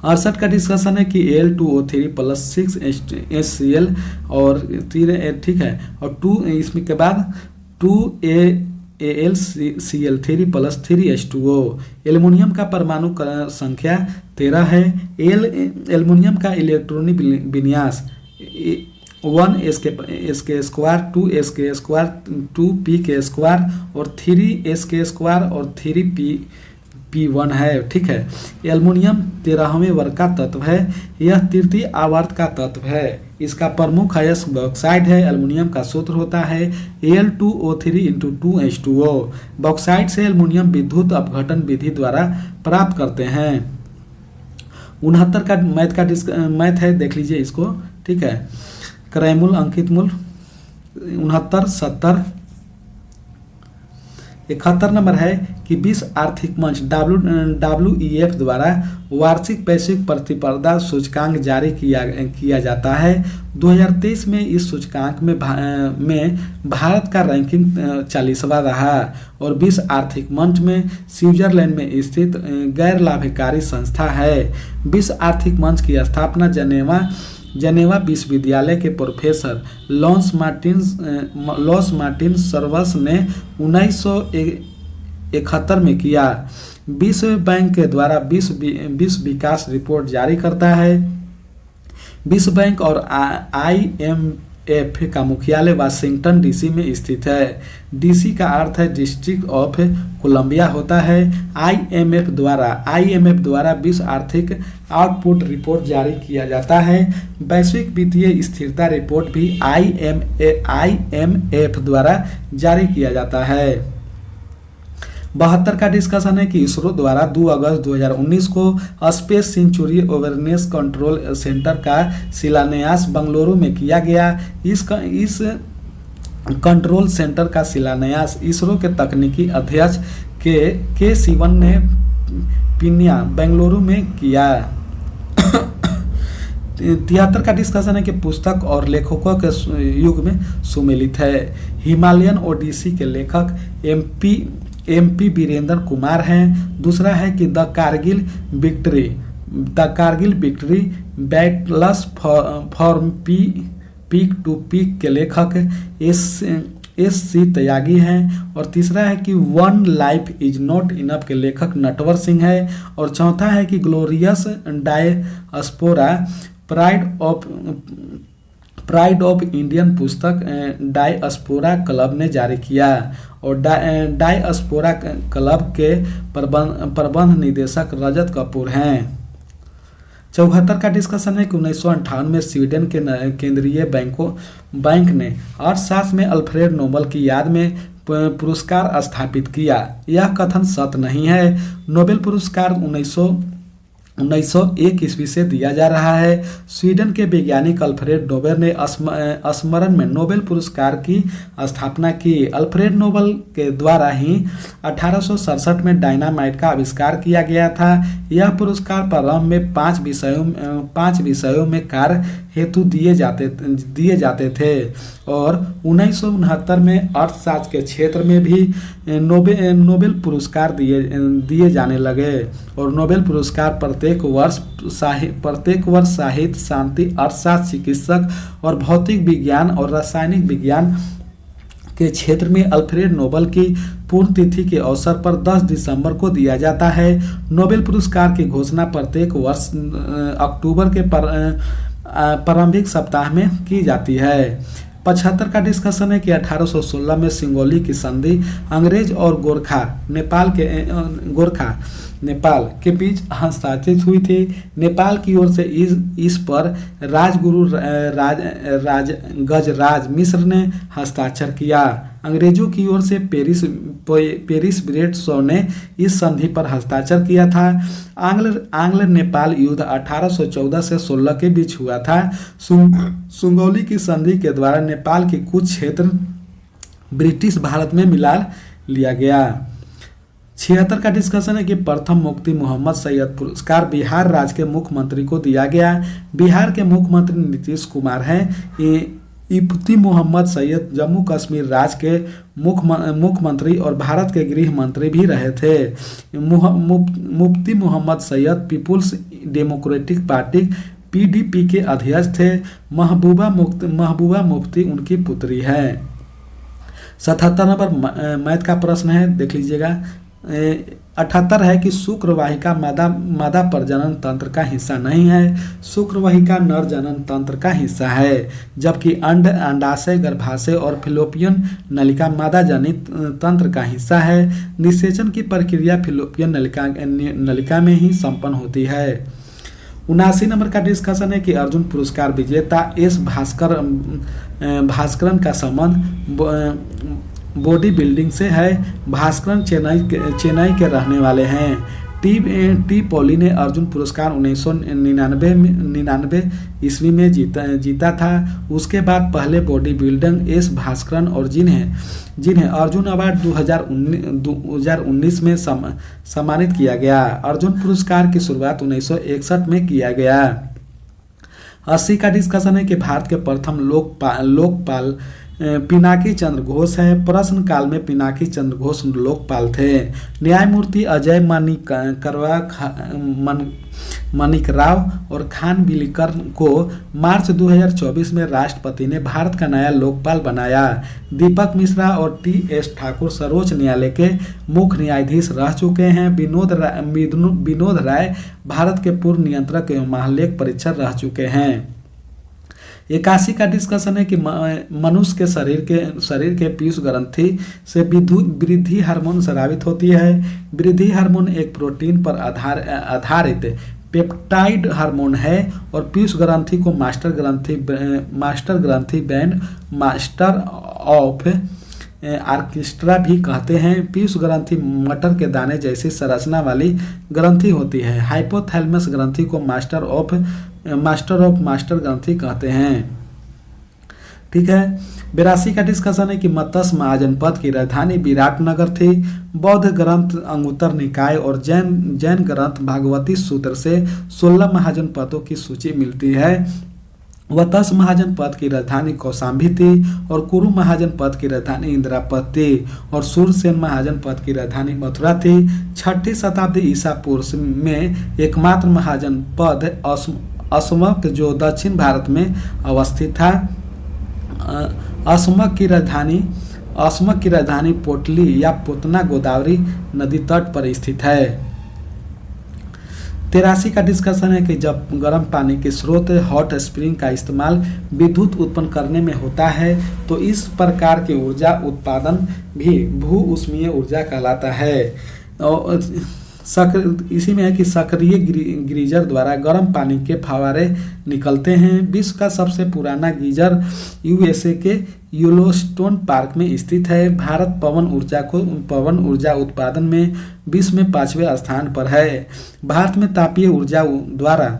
68 का डिस्कशन है कि Al2O3+6 HCl और ठीक है और 2 इसमें के बाद 2AlCl3+3H2O। एल्युमिनियम का परमाणु संख्या 13 है। एल्युमिनियम का इलेक्ट्रॉनिक विन्यास 1s² 2s² 2p² और 3s² और 3p1 है। ठीक है, एल्युमिनियम 13वें वर्ग का तत्व है। यह तृतीय आवर्त का तत्व है। इसका प्रमुख अयस्क बॉक्साइड है। एल्युमिनियम का सूत्र होता है Al2O3 × 2H2O। बॉक्साइड से एल्युमिनियम विद्युत अपघटन विधि द्वारा प्राप्त करते हैं। 69 का मैथ है, देख लीजिए इसको। ठीक है, क्रय मूल, अंकित मूल 69, 70, 71 नंबर है कि विश्व आर्थिक मंच WEF द्वारा वार्षिक वैश्विक प्रतिस्पर्धा सूचकांक जारी किया जाता है। 2023 में इस सूचकांक में भारत का रैंकिंग 40वां रहा और विश्व आर्थिक मंच में स्विट्जरलैंड में स्थित गैर लाभकारी संस्था है। विश्व आर्थिक मंच की स्थापना जनेवा विश्वविद्यालय के प्रोफेसर लॉस मार्टिन सर्वस ने 1971 में किया। विश्व बैंक के द्वारा विश्व विकास रिपोर्ट जारी करता है। विश्व बैंक और IMF का मुख्यालय वाशिंगटन DC में स्थित है। DC का अर्थ है डिस्ट्रिक्ट ऑफ कोलंबिया होता है। IMF द्वारा विश्व आर्थिक आउटपुट रिपोर्ट जारी किया जाता है। वैश्विक वित्तीय स्थिरता रिपोर्ट भी IMF द्वारा जारी किया जाता है। 72 का डिस्कशन है कि इसरो द्वारा 2 अगस्त 2019 को space century awareness control centre का शिलान्यास बेंगलुरु में किया गया। इस कंट्रोल सेंटर का शिलान्यास इसरो के तकनीकी अध्यक्ष के शिवन ने पिनिया बेंगलुरु में किया। 73 का डिस्कशन है कि पुस्तक और लेखकों के युग में सुमेलित है। हिमालयन ओडिसी के लेखक MP वीरेंद्र कुमार हैं। दूसरा है कि the Kargil victory battles from peak to peak के लेखक SC त्यागी हैं। और तीसरा है कि one life is not enough के लेखक नटवर सिंह है। और चौथा है कि glorious diaspora pride of Indian पुस्तक डायस्पोरा क्लब ने जारी किया और डायस्पोरा क्लब के प्रबंध निदेशक रजत कपूर हैं। 74 का डिस्कशन है कि 1958 में स्वीडन के केंद्रीय बैंक ने अर्थशास्त्र में अल्फ्रेड नोबेल की याद में पुरस्कार स्थापित किया। यह कथन सत्य नहीं है। नोबेल पुरस्कार 1901 ईस्वी से दिया जा रहा है। स्वीडन के वैज्ञानिक अल्फ्रेड नोबेल ने स्मरण में नोबेल पुरस्कार की स्थापना की। अल्फ्रेड नोबेल के द्वारा ही 1867 में डायनामाइट का आविष्कार किया गया था। यह पुरस्कार प्रारंभ में 5 विषयों में कार्य हेतु दिए जाते थे और 1969 में अर्थशास्त्र के क्षेत्र में भी नोबेल पुरस्कार दिए जाने लगे और नोबेल पुरस्कार प्रत्येक वर्ष साहित्य, शांति, अर्थशास्त्र, चिकित्सक और भौतिक विज्ञान और रासायनिक विज्ञान के क्षेत्र में अल्फ्रेड नोबेल की पुण्यतिथि के अवसर पर 10 दिसंबर को दिया जाता है। नोबेल पुरस्कार की घोषणा प्रत्येक वर्ष अक्टूबर के प्रारंभिक सप्ताह में की जाती है। 75 का डिस्कशन है कि 1816 में सिंगोली की संधि अंग्रेज और गोरखा नेपाल के बीच हस्ताक्षरित हुई थी। नेपाल की ओर से इस पर राजगुरु गजराज मिश्र ने हस्ताक्षर किया। अंग्रेजों की ओर से पेरिस ब्रेट शॉ ने इस संधि पर हस्ताक्षर किया था। आंग्ल नेपाल युद्ध 1814 से 16 के बीच हुआ था। सुगौली की संधि के द्वारा नेपाल के कुछ क्षेत्र ब्रिटिश भारत में मिला लिया गया। 76 का डिस्कशन है कि प्रथम मुफ्ती मोहम्मद सैयद पुरस्कार बिहार राज्य के मुख्यमंत्री को दिया गया। बिहार के मुख्यमंत्री नीतीश कुमार हैं। इफ्ती मोहम्मद सैयद जम्मू कश्मीर राज्य के मुख्यमंत्री और भारत के गृह मंत्री भी रहे थे। मुफ्ती मोहम्मद सैयद पीपुल्स डेमोक्रेटिक पार्टी PDP के अध्यक्ष थे। महबूबा मुफ्ती उनकी पुत्री है। 77 नंबर मैथ का प्रश्न है, देख लीजिएगा। 78 है कि शुक्रवाहिका मादा प्रजनन तंत्र का हिस्सा नहीं है। शुक्रवाहिका नर जनन तंत्र का हिस्सा है, जबकि अंडाशय, गर्भाशय और फिलोपियन नलिका मादा जनित तंत्र का हिस्सा है। निषेचन की प्रक्रिया फिलोपियन नलिका में ही संपन्न होती है। 79 नंबर का डिस्कशन है कि अर्जुन पुरस्कार विजेता S भास्करन का संबंध बॉडी बिल्डिंग से है। भास्करन चेन्नई के रहने वाले हैं। टी पॉली ने अर्जुन पुरस्कार 1999 ईस्वी में जीता था। उसके बाद पहले बॉडी बिल्डर S भास्करन और जिन्हें अर्जुन अवार्ड 2019 में सम्मानित किया गया। अर्जुन पुरस्कार की शुरुआत 1961 में किया गया। 80 का डिस्कशन है कि भारत के प्रथम लोकपाल पिनाकी चंद्र घोष है। प्रश्न काल में पिनाकी चंद्र घोष लोकपाल थे। न्यायमूर्ति अजय मानिक राव और खान बिलिकर को मार्च 2024 में राष्ट्रपति ने भारत का नया लोकपाल बनाया। दीपक मिश्रा और TS ठाकुर सर्वोच्च न्यायालय के मुख्य न्यायाधीश रह चुके हैं। विनोद राय भारत के पूर्व नियंत्रक एवं महालेख परीक्षक रह चुके हैं। 81 का डिस्कशन है कि मनुष्य के शरीर के पीयूष ग्रंथि से वृद्धि हार्मोन स्रावित होती है। वृद्धि हार्मोन एक प्रोटीन पर आधारित पेप्टाइड हार्मोन है और पीयूष ग्रंथि को मास्टर ग्रंथि बैंड मास्टर ऑफ ऑर्केस्ट्रा भी कहते हैं। पीयूष ग्रंथि मटर के दाने जैसी संरचना वाली ग्रंथि होती है। हाइपोथैलेमस ग्रंथि को मास्टर ऑफ मास्टर ग्रंथि कहते हैं। ठीक है। 82 का डिस्कशन है कि मत्स्य महाजनपद की राजधानी विराटनगर थी। बौद्ध ग्रंथ अंगुत्तर निकाय और जैन ग्रंथ भागवती सूत्र से 16 महाजनपदों की सूची मिलती है। वत्स महाजनपद की राजधानी कौशाम्बी थी और कुरु महाजनपद की राजधानी इंद्रापद थी और सूरसेन महाजनपद की राजधानी मथुरा थी। 6ठी शताब्दी ईसा पूर्व में एकमात्र महाजनपद असमक जो दक्षिण भारत में अवस्थित था। असमक की राजधानी पोटली या पुतना गोदावरी नदी तट पर स्थित है। 83 का डिस्कशन है कि जब गर्म पानी के स्रोत हॉट स्प्रिंग का इस्तेमाल विद्युत उत्पन्न करने में होता है तो इस प्रकार की ऊर्जा उत्पादन भी भू ऊष्मीय ऊर्जा कहलाता है। और इसी में है कि सक्रिय गीजर द्वारा गर्म पानी के फव्वारे निकलते हैं। विश्व का सबसे पुराना गीजर USA के येलोस्टोन पार्क में स्थित है। भारत पवन ऊर्जा उत्पादन में विश्व में 5वें स्थान पर है। भारत में तापीय ऊर्जा द्वारा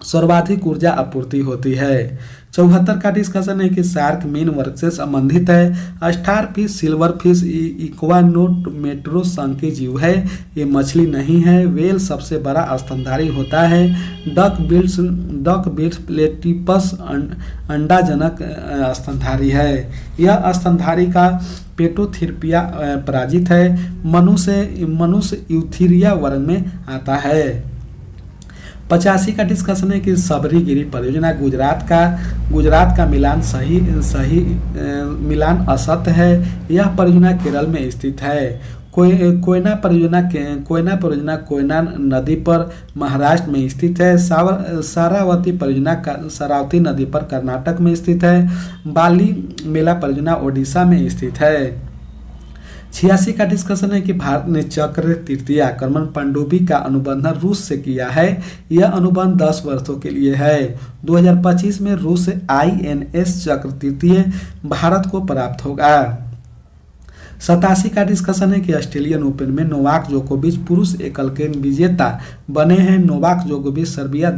सर्वाधिक ऊर्जा आपूर्ति होती है। 74 का डिस्कशन है कि शार्क मीन वर्ग से संबंधित है। स्टार फिश, सिल्वर फिश, इक्वानोमेट्रो संघ के जीव है। ये मछली नहीं है। वेल सबसे बड़ा स्तनधारी होता है। डक बिल्स प्लेटिपस अंडाजनक स्तनधारी है। यह स्तनधारी का पेटोथिर्पिया पराजित है। मनुष्य यूथीरिया वर्ग में आता है। 85 का डिस्कशन है कि सबरीगिरी परियोजना गुजरात का मिलान असत्य है। यह परियोजना केरल में स्थित है। कोयना परियोजना कोयना नदी पर महाराष्ट्र में स्थित है। सारावती परियोजना शरावती नदी पर कर्नाटक में स्थित है। बाली मेला परियोजना ओडिशा में स्थित है। 86 का डिस्कशन है कि भारत ने चक्र तृतीय आक्रमण पनडुब्बी का अनुबंध रूस से किया है। यह अनुबंध 10 वर्षों के लिए है। 2025 में रूस INS चक्र तृतीय भारत को प्राप्त होगा। 87 का डिस्कशन है कि ऑस्ट्रेलियन ओपन में नोवाक जोकोविच पुरुष एकल के विजेता बने हैं। नोवाक जोकोविच सर्बिया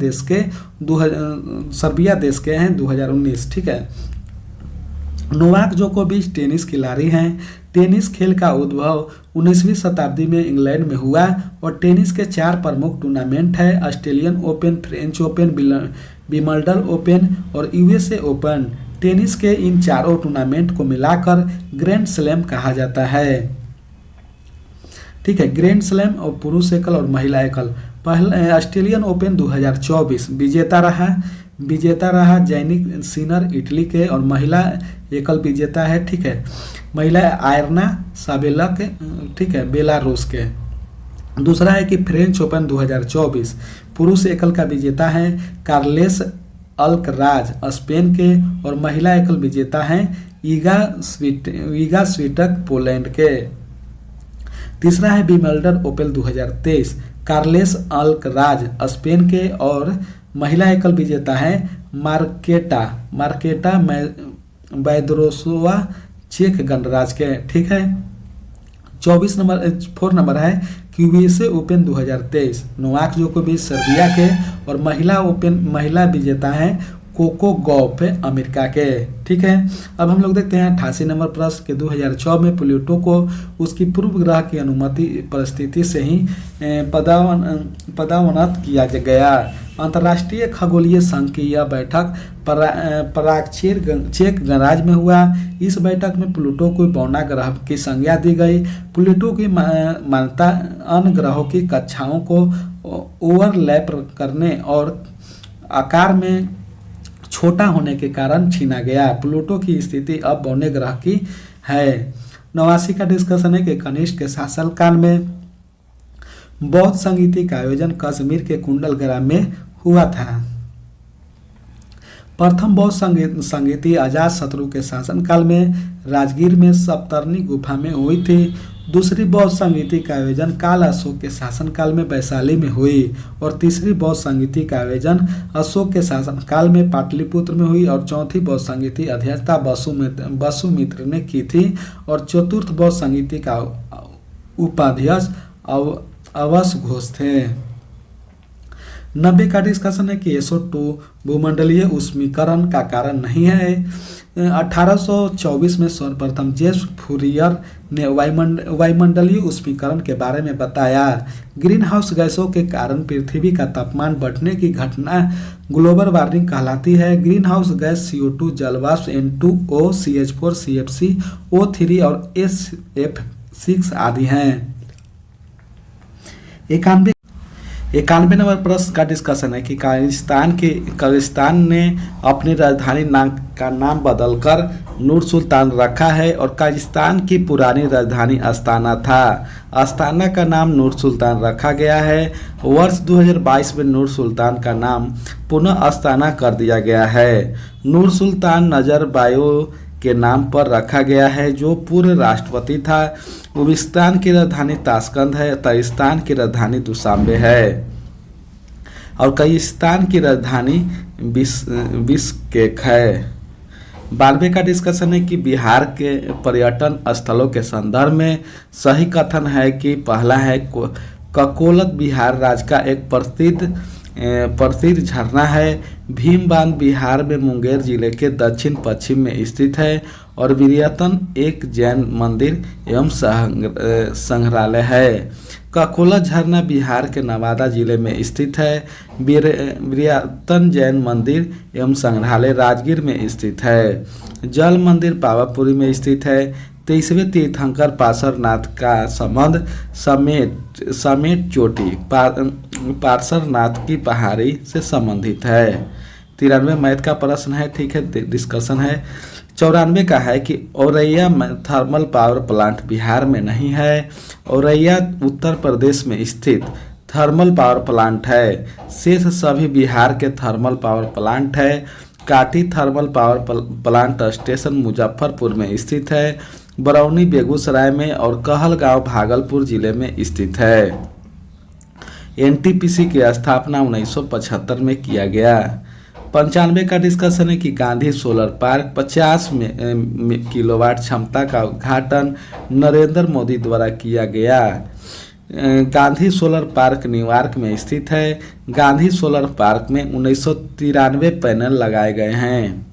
देश के हैं 2019। ठीक है, नोवाक जोकोविच टेनिस खिलाड़ी हैं। टेनिस खेल का उद्भव 19वीं शताब्दी में इंग्लैंड में हुआ और टेनिस के 4 प्रमुख टूर्नामेंट है: Australian open, French open, Wimbledon open और यूएसए ओपन। टेनिस के इन चारों टूर्नामेंट को मिलाकर ग्रैंड स्लैम कहा जाता है। ठीक है, ग्रैंड स्लैम और पुरुष एकल और महिला एकल। पहला ऑस्ट्रेलियन ओपन 2024 विजेता रहा जैनिक सिनर इटली के और महिला एकल विजेता है। ठीक है, महिला आयरना साबेला के, ठीक है, बेलारूस के। दूसरा है कि फ्रेंच ओपन 2024 पुरुष एकल का विजेता है कार्लेस अल्कराज स्पेन के और महिला एकल विजेता हैं ईगा स्वीटक पोलैंड के। तीसरा है Wimbledon open 2023 Carlos Alcaraz Spain के और महिला एकल विजेता है मार्केटा बैद्रोसोवा चेक गणराज्य के। ठीक है, 4 नंबर है यूएसए ओपन 2023 नोवाक जोकोविच सर्बिया के और महिला विजेता हैं कोको गॉफ अमेरिका के। ठीक है, अब हम लोग देखते हैं 88 नंबर प्रश्न के 2006 में प्लूटो को उसकी पूर्व ग्रह की अनुमति परिस्थिति से ही पदावनत किया गया। अंतर्राष्ट्रीय खगोलीय संघ की यह बैठक चेक गणराज्य में हुआ। इस बैठक में प्लूटो को बौना ग्रह की संज्ञा दी गई। प्लूटो की मान्यता अन्य ग्रहों की कक्षाओं को ओवरलैप करने और आकार में छोटा होने के कारण छीना गया। प्लूटो की स्थिति अब बौने ग्रह की है। 89 का डिस्कशन है कि कनिष्क के शासनकाल में बौद्ध संगीति का आयोजन कश्मीर के कुंडल ग्राम में हुआ था। प्रथम बौद्ध संगीति अजातशत्रु के शासनकाल में राजगीर में सप्तर्णी गुफा में हुई थी। दूसरी बौद्ध संगीति का आयोजन काल अशोक के शासनकाल में वैशाली में हुई और तीसरी बौद्ध संगीति का आयोजन अशोक के शासनकाल में पाटलिपुत्र में हुई और चौथी बौद्ध संगीति अध्यक्षता वसुमित्र ने की थी और चतुर्थ बौद्ध संगीति का उपाध्यक्ष अवश घोष थे। 90 का डिस्कशन है कि SO2 भूमंडलीय ऊष्मीकरण का कारण नहीं है। 1824 में सर्वप्रथम जेम्स फूरियर ने वायुमंडलीय ऊष्मीकरण के बारे में बताया। ग्रीन हाउस गैसों के कारण पृथ्वी का तापमान बढ़ने की घटना ग्लोबल वार्मिंग कहलाती है। ग्रीन हाउस गैस CO2 जलवाष्प N2O CH4 CFC O3 और SF6 आदि हैं। 91 नंबर प्रश्न का डिस्कशन है कि कजाकिस्तान ने अपनी राजधानी का नाम बदलकर नूर सुल्तान रखा है और कजाकिस्तान की पुरानी राजधानी अस्ताना था। अस्ताना का नाम नूर सुल्तान रखा गया है। वर्ष 2022 में नूर सुल्तान का नाम पुनः अस्ताना कर दिया गया है। नूर सुल्तान नजरबायो के नाम पर रखा गया है जो पूर्व राष्ट्रपति था। उज़्बेकिस्तान की राजधानी ताशकंद है। ताजिकिस्तान की राजधानी दुशांबे है और कजाकिस्तान की राजधानी बिश्केक है। 92 का डिस्कशन है कि बिहार के पर्यटन स्थलों के संदर्भ में सही कथन है कि पहला है ककोलत बिहार राज्य का एक प्रसिद्ध झरना है। भीम बांध बिहार में मुंगेर जिले के दक्षिण पश्चिम में स्थित है और वीरयतन एक जैन मंदिर एवं संग्रहालय है। ककोला झरना बिहार के नवादा जिले में स्थित है। वीरयतन जैन मंदिर एवं संग्रहालय राजगीर में स्थित है। जल मंदिर पावापुरी में स्थित है। 23वें तीर्थंकर पार्श्वनाथ का संबंध समेट चोटी पार्श्वनाथ की पहाड़ी से संबंधित है। 93 मैथ का प्रश्न है। ठीक है, डिस्कशन है। 94 का है कि Auraiya thermal power plant Bihar में नहीं है। औरैया उत्तर प्रदेश में स्थित थर्मल पावर प्लांट है। शेष सभी बिहार के थर्मल पावर प्लांट है। काटी thermal power plant station Muzaffarpur में स्थित है। बरौनी बेगूसराय में और कहलगांव भागलपुर जिले में स्थित है। NTPC की स्थापना 1975 में किया गया। 95 का डिस्कशन है कि गांधी सोलर पार्क 50 किलोवाट क्षमता का उद्घाटन नरेंद्र मोदी द्वारा किया गया। गांधी सोलर पार्क न्यूयॉर्क में स्थित है। गांधी सोलर पार्क में 1993 पैनल लगाए गए हैं।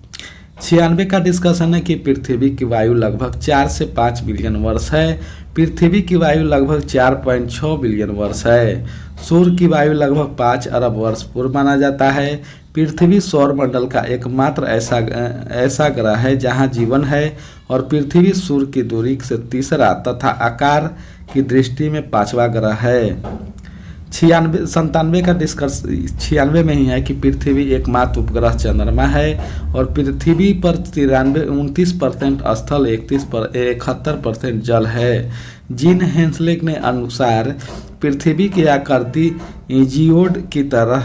96 का डिस्कशन है कि पृथ्वी की वायु लगभग 4 से 5 बिलियन वर्ष है। पृथ्वी की वायु लगभग 4.6 बिलियन वर्ष है। सूर्य की वायु लगभग 5 अरब वर्ष पूर्व माना जाता है। पृथ्वी सौरमंडल का एकमात्र ऐसा ग्रह है जहां जीवन है और पृथ्वी सूर्य की दूरी से तीसरा तथा आकार की दृष्टि में 5वां ग्रह है। 97 का डिस्कस 96 में ही है कि पृथ्वी एकमात्र उपग्रह चंद्रमा है और पृथ्वी पर 29% स्थल 71% जल है। जीन हेंसले ने अनुसार पृथ्वी की आकृति जियोड की तरह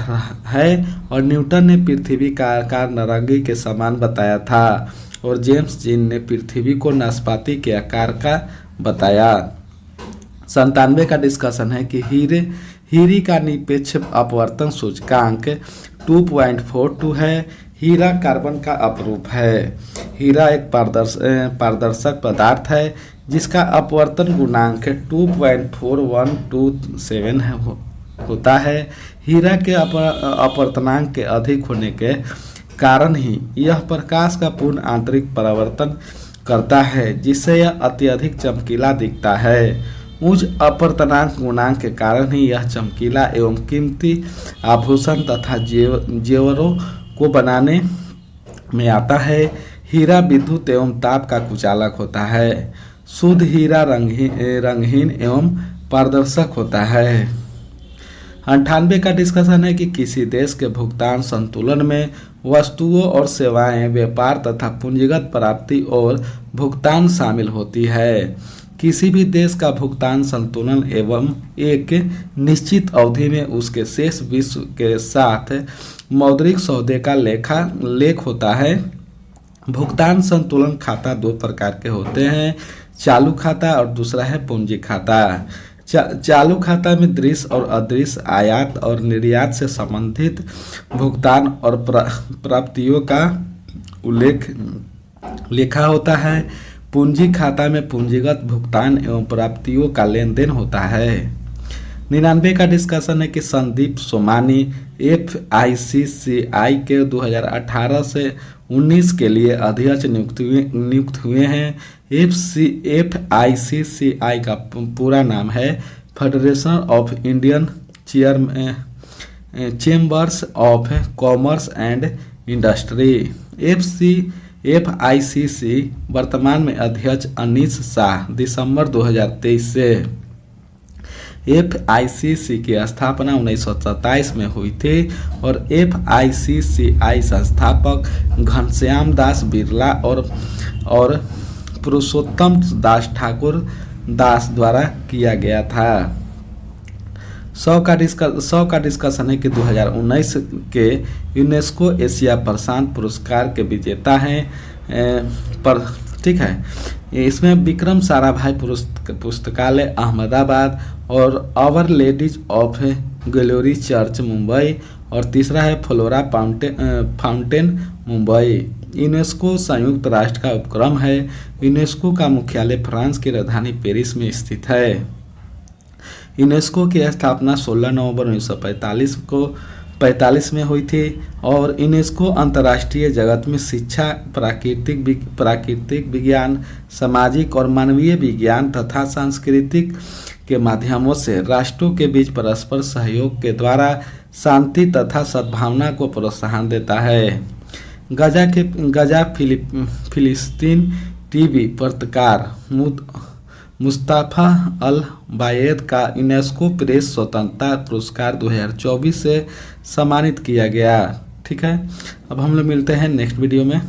है और न्यूटन ने पृथ्वी का आकार नारंगी के समान बताया था और जेम्स जीन ने पृथ्वी को नाशपाती के आकार का बताया। 97 का डिस्कशन है कि हीरे का निरपेक्ष अपवर्तन सूचकांक 2.42 है। हीरा कार्बन का अपरूप है। हीरा एक पारदर्शक पदार्थ है जिसका अपवर्तन गुणांक 2.4127 होता है। हीरा के अपवर्तनांक के अधिक होने के कारण ही यह प्रकाश का पूर्ण आंतरिक परावर्तन करता है जिससे यह अत्यधिक चमकीला दिखता है। उच्च अपवर्तनांक गुणांक के कारण ही यह चमकीला एवं कीमती आभूषण तथा जेवरों को बनाने में आता है। हीरा विद्युत एवं ताप का कुचालक होता है। शुद्ध हीरा रंगहीन एवं पारदर्शक होता है। 98 का डिस्कशन है कि किसी देश के भुगतान संतुलन में वस्तुओं और सेवाएं, व्यापार तथा पूंजीगत प्राप्ति और भुगतान शामिल होती है। किसी भी देश का भुगतान संतुलन एवं एक निश्चित अवधि में उसके शेष विश्व के साथ मौद्रिक सौदे का लेख होता है। भुगतान संतुलन खाता 2 प्रकार के होते हैं, चालू खाता और दूसरा है पूंजी खाता। चालू खाता में दृश्य और अदृश्य आयात और निर्यात से संबंधित भुगतान और प्राप्तियों का उल्लेख लिखा होता है। पूंजी खाता में पूंजीगत भुगतान एवं प्राप्तियों का लेन देन होता है। 99 का डिस्कशन है कि संदीप सोमानी FICCI के 2018 से 19 के लिए अध्यक्ष नियुक्त हुए हैं। FICCI का पूरा नाम है federation of Indian chambers of commerce and industry. FICC वर्तमान में अध्यक्ष अनीश शाह दिसंबर 2023 से। FICC की स्थापना 1927 में हुई थी और FICCI संस्थापक घनश्याम दास बिरला और पुरुषोत्तम दास ठाकुर दास द्वारा किया गया था। 100 का डिस्कशन है कि 2019 के यूनेस्को एशिया प्रशांत पुरस्कार के विजेता हैं ठीक है। इसमें विक्रम साराभाई पुस्तकालय अहमदाबाद और our ladies of glory church Mumbai और तीसरा है फ्लोरा फाउंटेन मुंबई। यूनेस्को संयुक्त राष्ट्र का उपक्रम है। यूनेस्को का मुख्यालय फ्रांस की राजधानी पेरिस में स्थित है। यूनेस्को की स्थापना 16 नवंबर 1945 में हुई थी और यूनेस्को अंतर्राष्ट्रीय जगत में शिक्षा, प्राकृतिक विज्ञान, सामाजिक और मानवीय विज्ञान तथा सांस्कृतिक के माध्यमों से राष्ट्रों के बीच परस्पर सहयोग के द्वारा शांति तथा सद्भावना को प्रोत्साहन देता है। गजा फिलिस्तीन टीवी पत्रकार मुस्तफा अल बायद का यूनेस्को प्रेस स्वतंत्रता पुरस्कार 2024 से सम्मानित किया गया। ठीक है, अब हम लोग मिलते हैं नेक्स्ट वीडियो में।